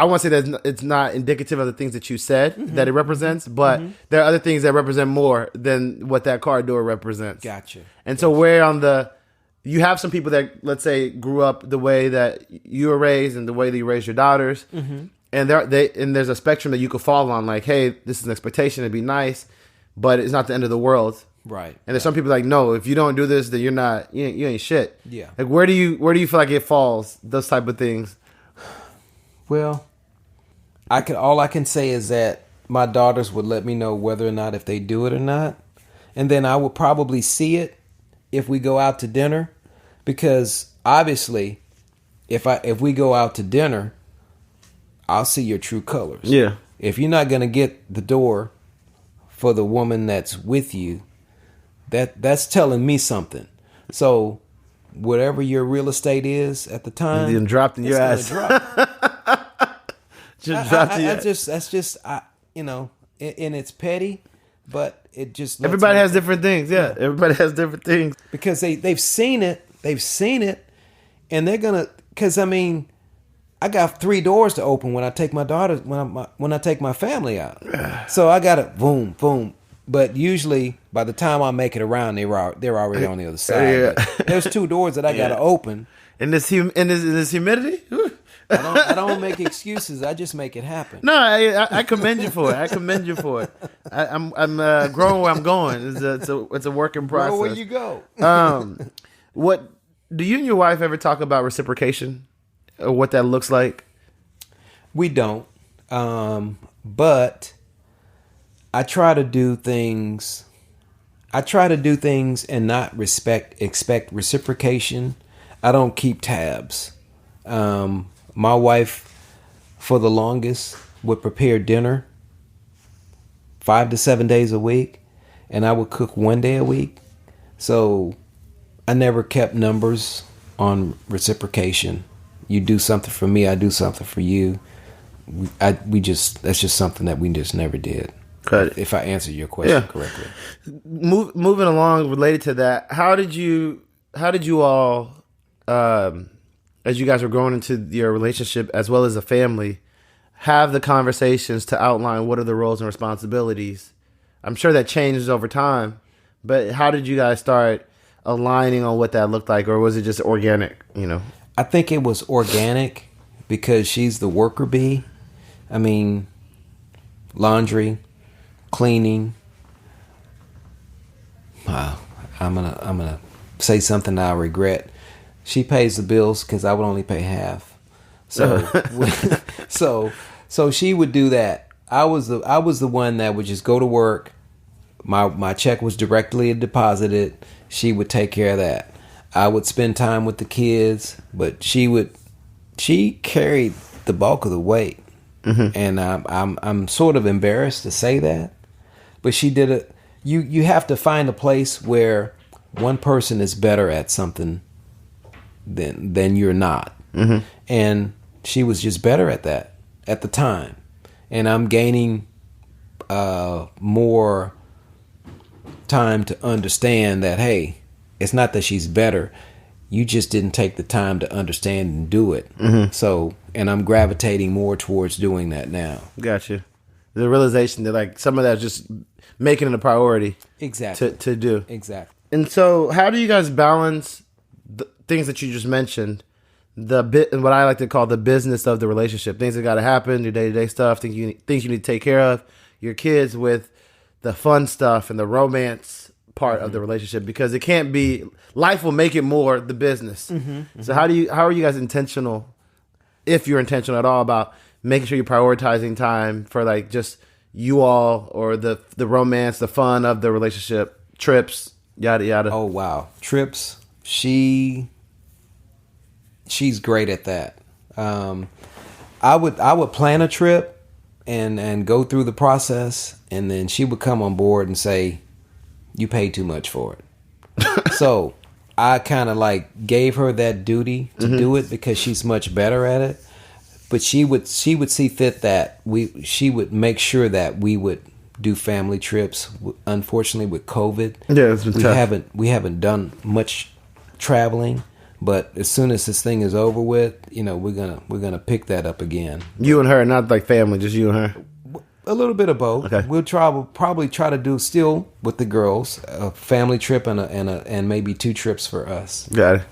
A: I want to say that it's not indicative of the things that you said that it represents, but there are other things that represent more than what that car door represents.
B: Gotcha.
A: And so where on you have some people that, let's say, grew up the way that you were raised and the way that you raised your daughters, and there's a spectrum that you could fall on, like, hey, this is an expectation, it'd be nice, but it's not the end of the world.
B: Right.
A: And there's some people like, no, if you don't do this, then you ain't shit.
B: Yeah.
A: Like, where do you feel like it falls, those type of things?
B: Well, all I can say is that my daughters would let me know whether or not if they do it or not. And then I would probably see it if we go out to dinner, because obviously if we go out to dinner, I'll see your true colors.
A: Yeah.
B: If you're not going to get the door for the woman that's with you, that's telling me something. So whatever your real estate is at the time,
A: you dropped in your ass.
B: That's just and it's petty, but it just
A: everybody has different things. Yeah, everybody has different things
B: because they've seen it, and they're gonna. Because I mean, I got 3 doors to open when I take my daughters when I take my family out. So I got to boom, boom. But usually, by the time I make it around, they're already on the other side.
A: Yeah.
B: But there's 2 doors that I got to open.
A: In this humidity.
B: I don't make excuses. I just make it happen.
A: No, I commend you for it. I'm growing where I'm going. It's a work in process.
B: Where you go?
A: What do you and your wife ever talk about reciprocation, or what that looks like?
B: We don't, but I try to do things. And not expect reciprocation. I don't keep tabs. My wife, for the longest, would prepare dinner 5 to 7 days a week, and I would cook 1 day a week. So I never kept numbers on reciprocation. You do something for me, I do something for you. That's just something that we just never did.
A: Cut.
B: If I answer your question correctly.
A: Moving along, related to that, how did you all, as you guys were growing into your relationship as well as a family, have the conversations to outline what are the roles and responsibilities? I'm sure that changes over time, but how did you guys start aligning on what that looked like, or was it just organic?
B: I think it was organic because she's the worker bee. I mean, laundry, cleaning. I'm gonna say something I'll regret. She pays the bills because I would only pay half. So, so she would do that. I was the one that would just go to work. My check was directly deposited. She would take care of that. I would spend time with the kids, but she carried the bulk of the weight. Mm-hmm. And I'm sort of embarrassed to say that, but she did it. You have to find a place where one person is better at something than you're not. Mm-hmm. And she was just better at that at the time. And I'm gaining more time to understand that, hey, it's not that she's better. You just didn't take the time to understand and do it. Mm-hmm. So, and I'm gravitating more towards doing that now.
A: Gotcha. The realization that, like, some of that's just making it a priority.
B: Exactly.
A: To do.
B: Exactly.
A: And so how do you guys balance the things that you just mentioned, what I like to call the business of the relationship, things that got to happen, your day-to-day stuff, things you need to take care of, your kids, with the fun stuff and the romance part of the relationship? Because it can't be, life will make it more the business. Mm-hmm, mm-hmm. So how are you guys intentional, if you're intentional at all, about making sure you're prioritizing time for, like, just you all, or the romance, the fun of the relationship, trips, yada yada?
B: Oh wow, trips. She's great at that. I would plan a trip and go through the process, and then she would come on board and say, "You paid too much for it." So I kind of like gave her that duty to do it because she's much better at it. But she would see fit that she would make sure that we would do family trips. Unfortunately, with COVID,
A: it's been tough.
B: We haven't done much traveling, But as soon as this thing is over with, we're gonna pick that up again.
A: You and her, not like family, just you and her.
B: A little bit of both.
A: Okay.
B: We'll probably try to do still with the girls a family trip and maybe 2 trips for us.
A: Got it.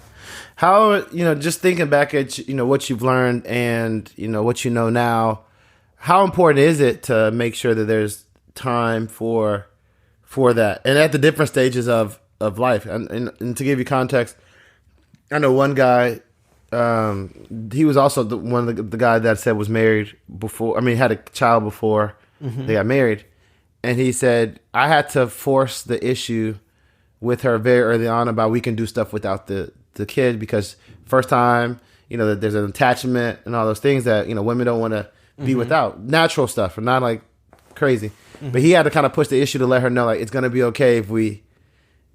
A: How, just thinking back at what you've learned and what you know now, how important is it to make sure that there's time for that, and at the different stages of life? And to give you context, I know one guy. He was also one of the guy that said was married before. I mean, had a child before they got married, and he said I had to force the issue with her very early on about we can do stuff without the kid, because first time that there's an attachment and all those things that women don't want to be without, natural stuff, or not like crazy. But he had to kind of push the issue to let her know like it's gonna be okay if we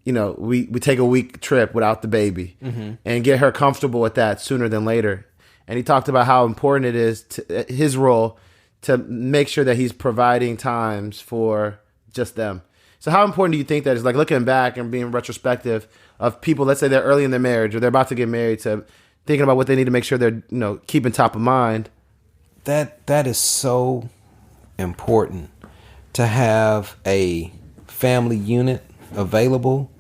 A: take a week trip without the baby, and get her comfortable with that sooner than later. And he talked about how important it is to his role to make sure that he's providing times for just them. So how important do you think that is, like looking back and being retrospective of people, let's say they're early in their marriage or they're about to get married, to thinking about what they need to make sure they're, keeping top of mind?
B: That is so important to have a family unit available.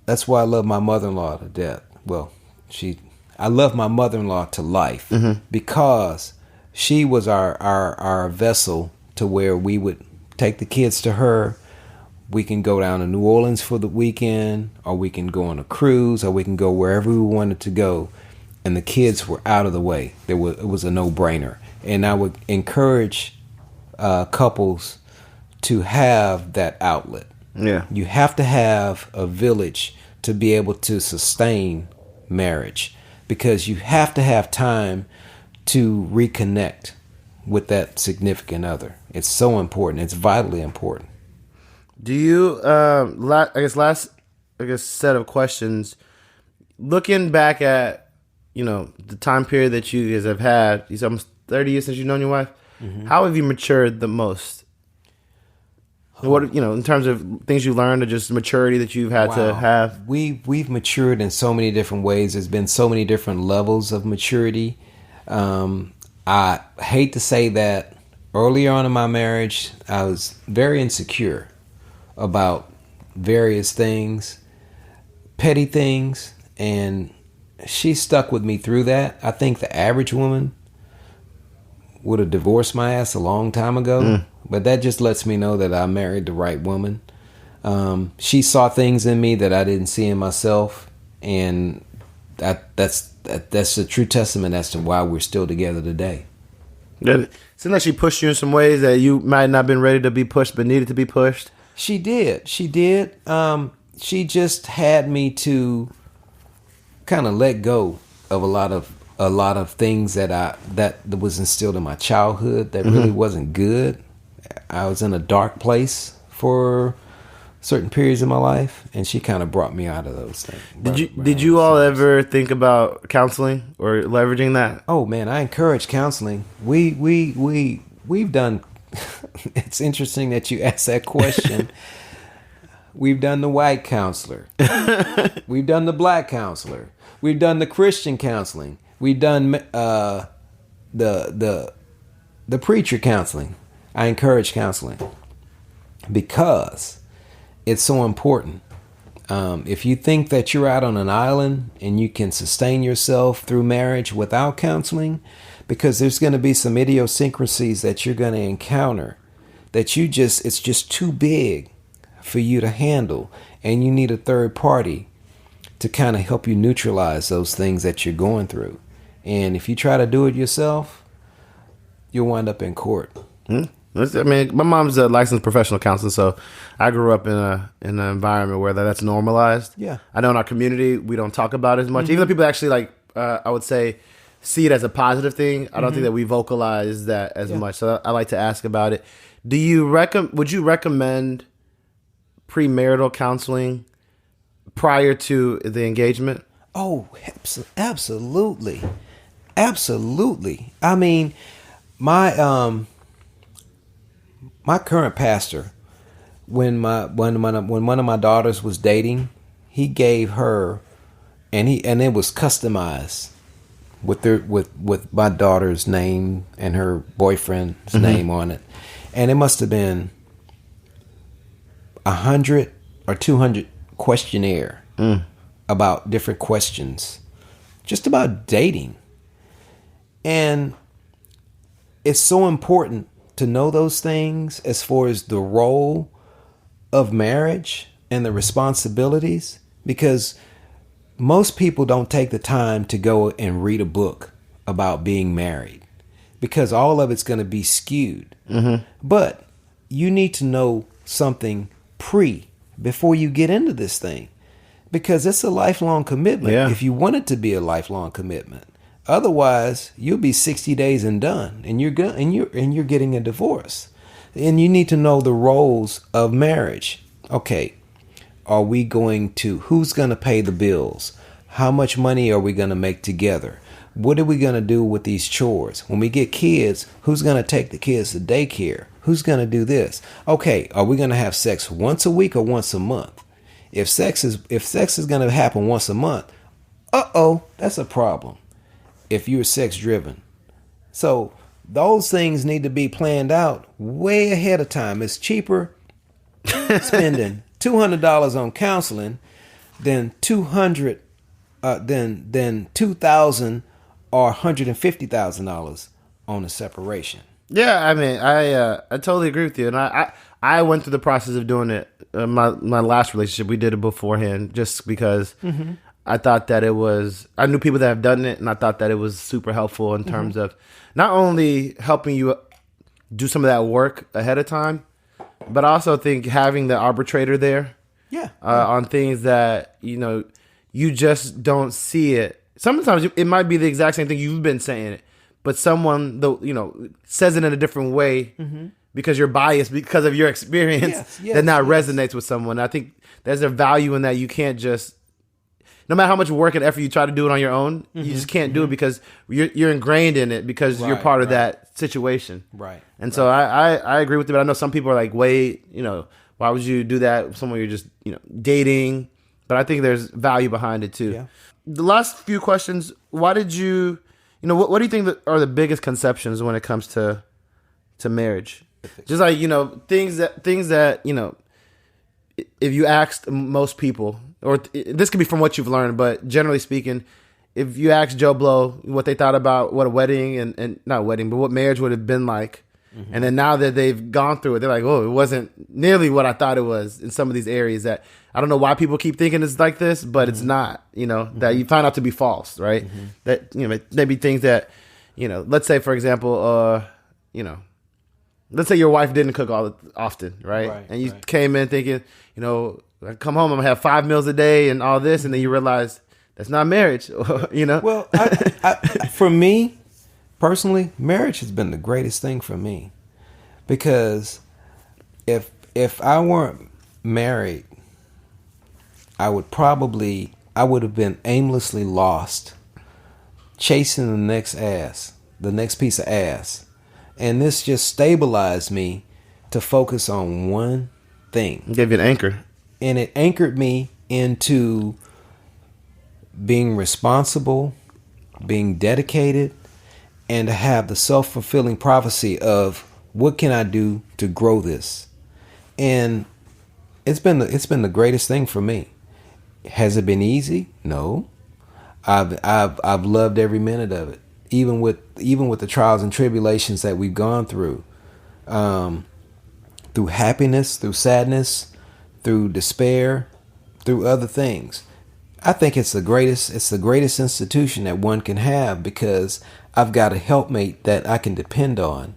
B: That's why I love my mother-in-law to death. Well, I love my mother-in-law to life, because she was our vessel to where we would take the kids to her. We can go down to New Orleans for the weekend, or we can go on a cruise, or we can go wherever we wanted to go. And the kids were out of the way. It was a no-brainer. And I would encourage couples to have that outlet.
A: Yeah.
B: You have to have a village to be able to sustain marriage, because you have to have time to reconnect with that significant other. It's so important. It's vitally important.
A: Do you, last set of questions, looking back at, the time period that you guys have had, it's almost 30 years since you've known your wife, how have you matured the most? What, in terms of things you learned, or just maturity that you've had to have?
B: We've matured in so many different ways. There's been so many different levels of maturity. I hate to say that earlier on in my marriage, I was very insecure about various things, petty things, and she stuck with me through that. I think the average woman would have divorced my ass a long time ago, but that just lets me know that I married the right woman. She saw things in me that I didn't see in myself, and that's a true testament as to why we're still together today.
A: It seemed like she pushed you in some ways that you might not have been ready to be pushed, but needed to be pushed.
B: She did. She just had me to kind of let go of a lot of things that was instilled in my childhood that really wasn't good. I was in a dark place for certain periods of my life, and she kind of brought me out of those things.
A: Did you all ever think about counseling or leveraging that?
B: Oh man, I encourage counseling. We've done. It's interesting that you asked that question. We've done the white counselor. We've done the black counselor. We've done the Christian counseling. We've done the preacher counseling. I encourage counseling because it's so important. If you think that you're out on an island and you can sustain yourself through marriage without counseling, because there's going to be some idiosyncrasies that you're going to encounter that it's just too big for you to handle, and you need a third party to kind of help you neutralize those things that you're going through. And if you try to do it yourself, you'll wind up in court.
A: I mean, my mom's a licensed professional counselor, so I grew up in an environment where that's normalized.
B: Yeah,
A: I know in our community we don't talk about it as much. Even though people actually I would say, see it as a positive thing, I don't think that we vocalize that as much. So I like to ask about it. Would you recommend premarital counseling prior to the engagement?
B: Oh, absolutely. Absolutely. I mean, my current pastor, when one of my daughters was dating, he gave her and it was customized with my daughter's name and her boyfriend's name on it, and it must have been 100 or 200 questionnaire about different questions, just about dating. And it's so important to know those things as far as the role of marriage and the responsibilities, because most people don't take the time to go and read a book about being married, because all of it's going to be skewed. But you need to know something before you get into this thing, because it's a lifelong commitment. If you want it to be a lifelong commitment, otherwise you'll be 60 days and done, and you're getting a divorce. And you need to know the roles of marriage. Okay, who's going to pay the bills? How much money are we going to make together? What are we going to do with these chores? When we get kids, who's going to take the kids to daycare? Who's going to do this? Okay, are we going to have sex once a week or once a month? If sex is going to happen once a month, that's a problem. If you're sex driven. So those things need to be planned out way ahead of time. It's cheaper spending $200 on counseling than $2,000 or $150,000 on a separation.
A: Yeah, I mean, I totally agree with you, and I went through the process of doing it. My last relationship, we did it beforehand, just because I thought that I knew people that have done it, and I thought that it was super helpful in terms of not only helping you do some of that work ahead of time, but I also think having the arbitrator there, on things that you just don't see it. Sometimes it might be the exact same thing you've been saying it, but someone says it in a different way because you're biased because of your experience that now resonates with someone. I think there's a value in that. You can't just, no matter how much work and effort you try to do it on your own, you just can't do it because you're ingrained in it because you're part of that situation. Right. And so I agree with it, but I know some people are like, wait, why would you do that with someone you're just, dating? But I think there's value behind it too. Yeah. The last few questions, why did you, what do you think that are the biggest conceptions when it comes to marriage? Just like, things that, if you asked most people, or this could be from what you've learned, but generally speaking, if you asked Joe Blow what they thought about what a wedding and not a wedding, but what marriage would have been like, and then now that they've gone through it, they're like, oh, it wasn't nearly what I thought it was in some of these areas that I don't know why people keep thinking it's like this, but it's not, that you find out to be false, right? That, maybe things that, let's say, for example, let's say your wife didn't cook often, right? And you came in thinking, I come home, I'm gonna have 5 meals a day and all this, and then you realize that's not marriage, Well,
B: for me personally, marriage has been the greatest thing for me, because if I weren't married, I would have been aimlessly lost, chasing the next piece of ass. And this just stabilized me to focus on one thing.
A: It gave you an anchor.
B: And it anchored me into being responsible, being dedicated, and to have the self-fulfilling prophecy of what can I do to grow this. And it's been the greatest thing for me. Has it been easy? No. I've loved every minute of it. Even with the trials and tribulations that we've gone through happiness, through sadness, through despair, through other things. I think it's the greatest institution that one can have, because I've got a helpmate that I can depend on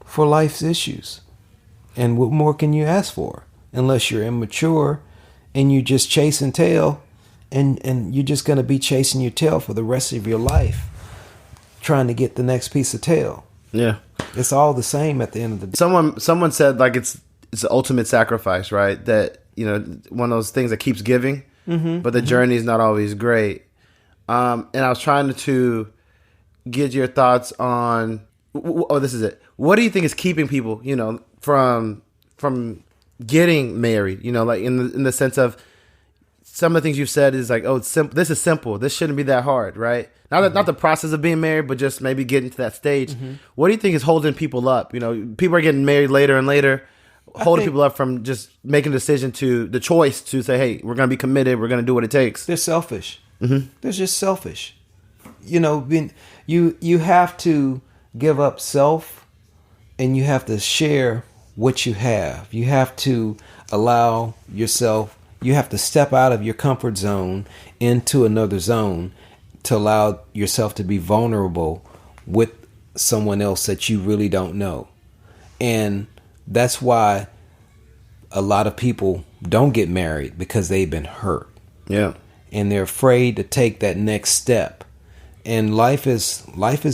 B: for life's issues. And what more can you ask for? Unless you're immature and you just chasing tail, and you're just going to be chasing your tail for the rest of your life, trying to get the next piece of tail. Yeah. It's all the same at the end of the day.
A: Someone said, like, it's the ultimate sacrifice, right? That, one of those things that keeps giving, but the journey is not always great. And I was trying to get your thoughts on, this is it. What do you think is keeping people, from getting married? Like in the sense of, some of the things you've said is like, oh, it's simple. This is simple. This shouldn't be that hard, right? Not the process of being married, but just maybe getting to that stage. What do you think is holding people up? You know, people are getting married later and later, holding people up from just making a decision to the choice to say, hey, we're going to be committed. We're going to do what it takes.
B: They're selfish. They're just selfish. You know, you have to give up self, and you have to share what you have. You have to allow yourself. You have to step out of your comfort zone into another zone to allow yourself to be vulnerable with someone else that you really don't know. And that's why a lot of people don't get married, because they've been hurt.
A: Yeah.
B: And they're afraid to take that next step. And life is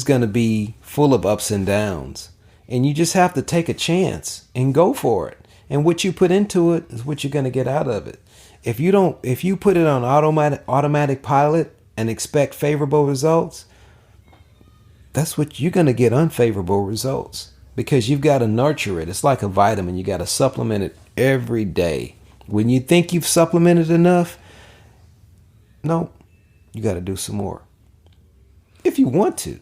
B: going to be full of ups and downs. And you just have to take a chance and go for it. And what you put into it is what you're going to get out of it. If you put it on automatic pilot and expect favorable results, that's what you're going to get, unfavorable results, because you've got to nurture it. It's like a vitamin. You got to supplement it every day. When you think you've supplemented enough, no, you got to do some more if you want to.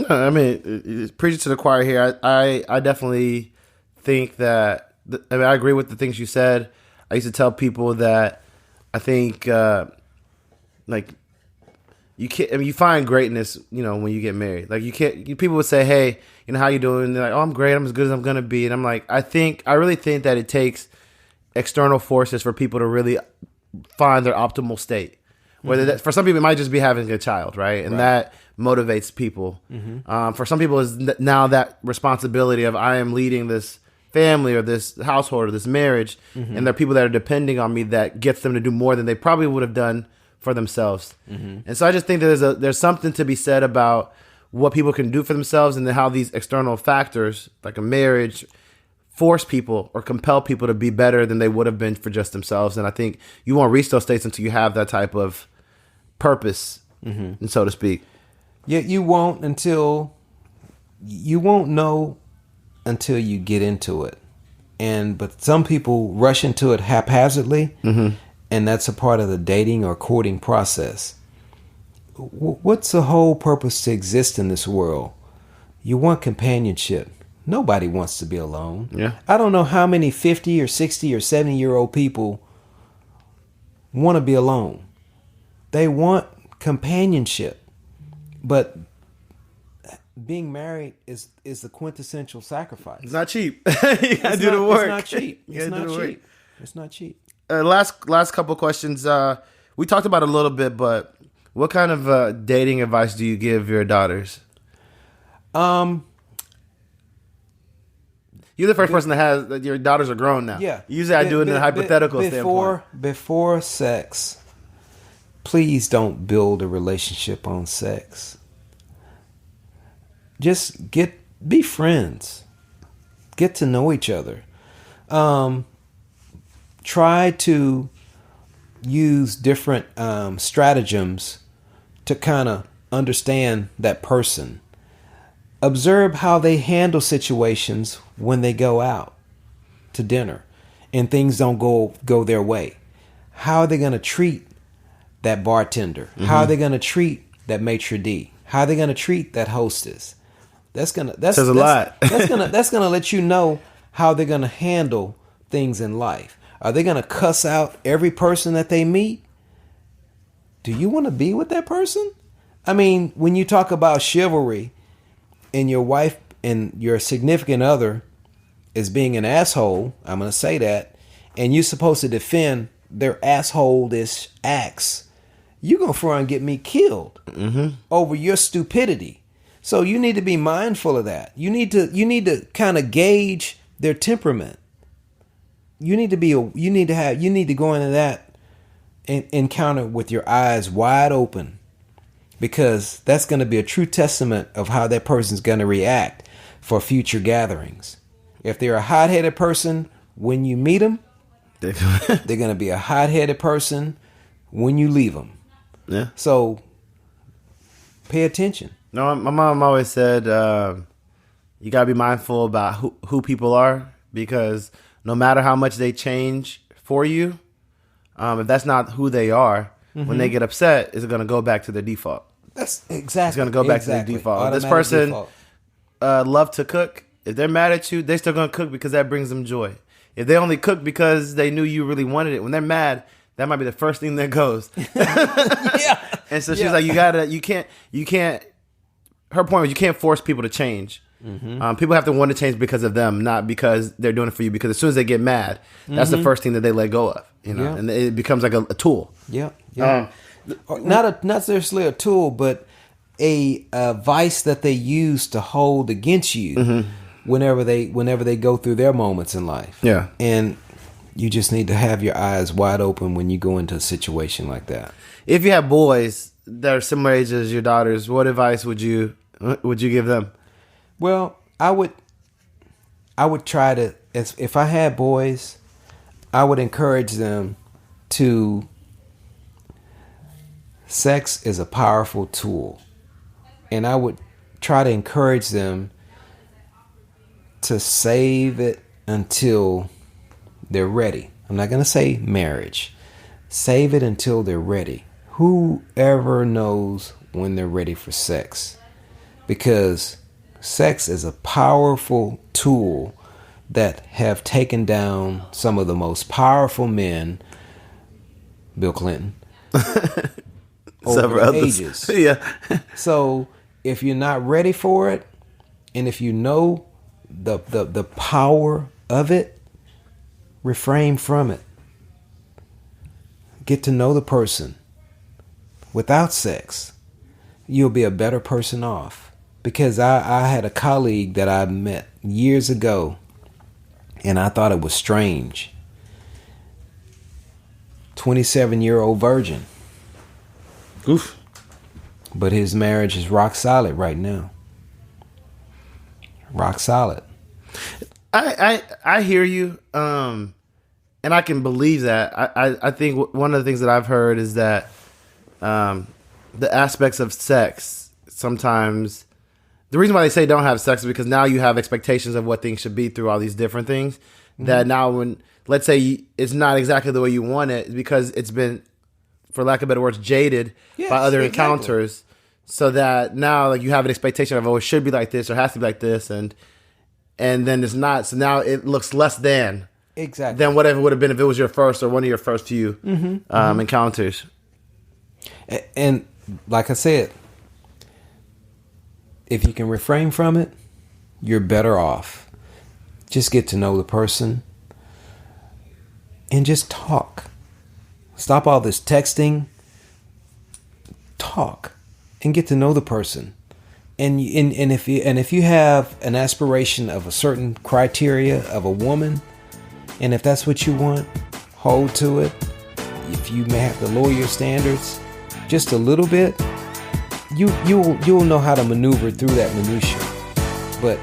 A: I mean, preaching to the choir here. I definitely think that. I agree with the things you said. I used to tell people that I think like you can't. I mean, you find greatness, you know, when you get married. Like you can't. People would say, "Hey, you know, how you doing?" And they're like, "Oh, I'm great. I'm as good as I'm gonna be." And I'm like, I really think that it takes external forces for people to really find their optimal state. Whether that, for some people, it might just be having a child, right? And that motivates people. For some people, is now that responsibility of I am leading this family or this household or this marriage, and there are people that are depending on me that gets them to do more than they probably would have done for themselves. And so I just think that there's something to be said about what people can do for themselves, and then how these external factors, like a marriage, force people or compel people to be better than they would have been for just themselves. And I think you won't reach those states until you have that type of purpose, and so to speak.
B: Yeah, you won't know until you get into it. But some people rush into it haphazardly, and that's a part of the dating or courting process. What's the whole purpose to exist in this world? You want companionship. Nobody wants to be alone.
A: Yeah.
B: I don't know how many 50 or 60 or 70-year-old people want to be alone. They want companionship. But being married is the quintessential sacrifice.
A: It's not cheap. You gotta do the work.
B: It's not cheap. It's not cheap.
A: Last couple questions. We talked about it a little bit, but what kind of dating advice do you give your daughters? You're the first person that has that. Your daughters are grown now.
B: Yeah.
A: Usually I do it in a hypothetical standpoint.
B: Before sex, please don't build a relationship on sex. Just be friends. Get to know each other. Try to use different stratagems to kind of understand that person. Observe how they handle situations when they go out to dinner and things don't go their way. How are they going to treat that bartender? How are they going to treat that maitre d'? How are they going to treat that hostess? That's gonna let you know how they're gonna handle things in life. Are they gonna cuss out every person that they meet? Do you want to be with that person? I mean, when you talk about chivalry and your wife and your significant other is being an asshole, I'm gonna say that, and you're supposed to defend their asshole-ish acts, you're gonna try and get me killed over your stupidity. So you need to be mindful of that. You need to kind of gauge their temperament. You need to go into that encounter with your eyes wide open, because that's going to be a true testament of how that person's going to react for future gatherings. If they're a hot-headed person when you meet them, they're going to be a hot-headed person when you leave them.
A: Yeah.
B: So pay attention.
A: No, my mom always said you gotta be mindful about who people are, because no matter how much they change for you, if that's not who they are, when they get upset, is it going to go back to their default?
B: That's exactly.
A: It's going to go back to their default. Automatic this person love to cook. If they're mad at you, they're still going to cook because that brings them joy. If they only cook because they knew you really wanted it, when they're mad, that might be the first thing that goes.
B: Yeah.
A: And so she's like, you can't. Her point was, you can't force people to change. People have to want to change because of them, not because they're doing it for you. Because as soon as they get mad, that's the first thing that they let go of. And it becomes like a tool.
B: Yeah, yeah. Not necessarily a tool, but a vice that they use to hold against you whenever they go through their moments in life.
A: Yeah,
B: and you just need to have your eyes wide open when you go into a situation like that.
A: If you have boys that are similar age as your daughters, what advice would you give them?
B: Well, I would try to, if I had boys, I would encourage them to, sex is a powerful tool. And I would try to encourage them to save it until they're ready. I'm not going to say marriage. Save it until they're ready. Whoever knows when they're ready for sex? Because sex is a powerful tool that have taken down some of the most powerful men, Bill Clinton, over the ages.
A: Yeah.
B: So if you're not ready for it, and if you know the power of it, refrain from it. Get to know the person. Without sex, you'll be a better person off. Because I had a colleague that I met years ago, and I thought it was strange. 27-year-old virgin.
A: Oof.
B: But his marriage is rock solid right now. Rock solid.
A: I hear you, and I can believe that. I think one of the things that I've heard is that the aspects of sex sometimes, the reason why they say don't have sex is because now you have expectations of what things should be through all these different things. That now when, let's say it's not exactly the way you want it, because it's been, for lack of better words, jaded by other encounters, so that now like you have an expectation of, oh, it should be like this or has to be like this, and then it's not. So now it looks less than whatever it would have been if it was your first or one of your first few encounters.
B: And like I said, if you can refrain from it, you're better off. Just get to know the person and just talk. Stop all this texting. Talk and get to know the person. And if you have an aspiration of a certain criteria of a woman, and if that's what you want, hold to it. If you may have to lower your standards just a little bit, you'll know how to maneuver through that minutia. But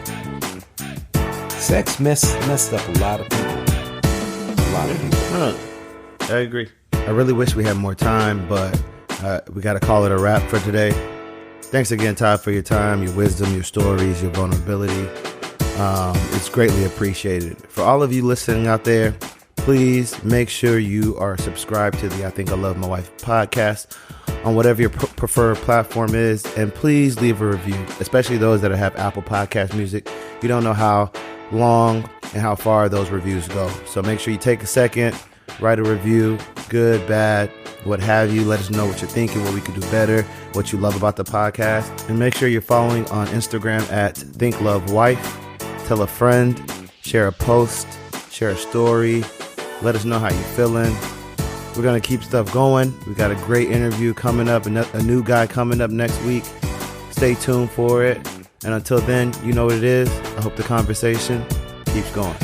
B: sex messed up a lot of people.
A: I agree. I really wish we had more time, but we got to call it a wrap for today. Thanks again, Todd, for your time, your wisdom, your stories, your vulnerability. It's greatly appreciated. For all of you listening out there, please make sure you are subscribed to the I Think I Love My Wife podcast on whatever your preferred platform is. And please leave a review, especially those that have Apple Podcast Music. You don't know how long and how far those reviews go. So make sure you take a second, write a review, good, bad, what have you. Let us know what you're thinking, what we could do better, what you love about the podcast. And make sure you're following on Instagram at ThinkLoveWife. Tell a friend, share a post, share a story. Let us know how you're feeling. We're going to keep stuff going. We got a great interview coming up, a new guy coming up next week. Stay tuned for it. And until then, you know what it is. I hope the conversation keeps going.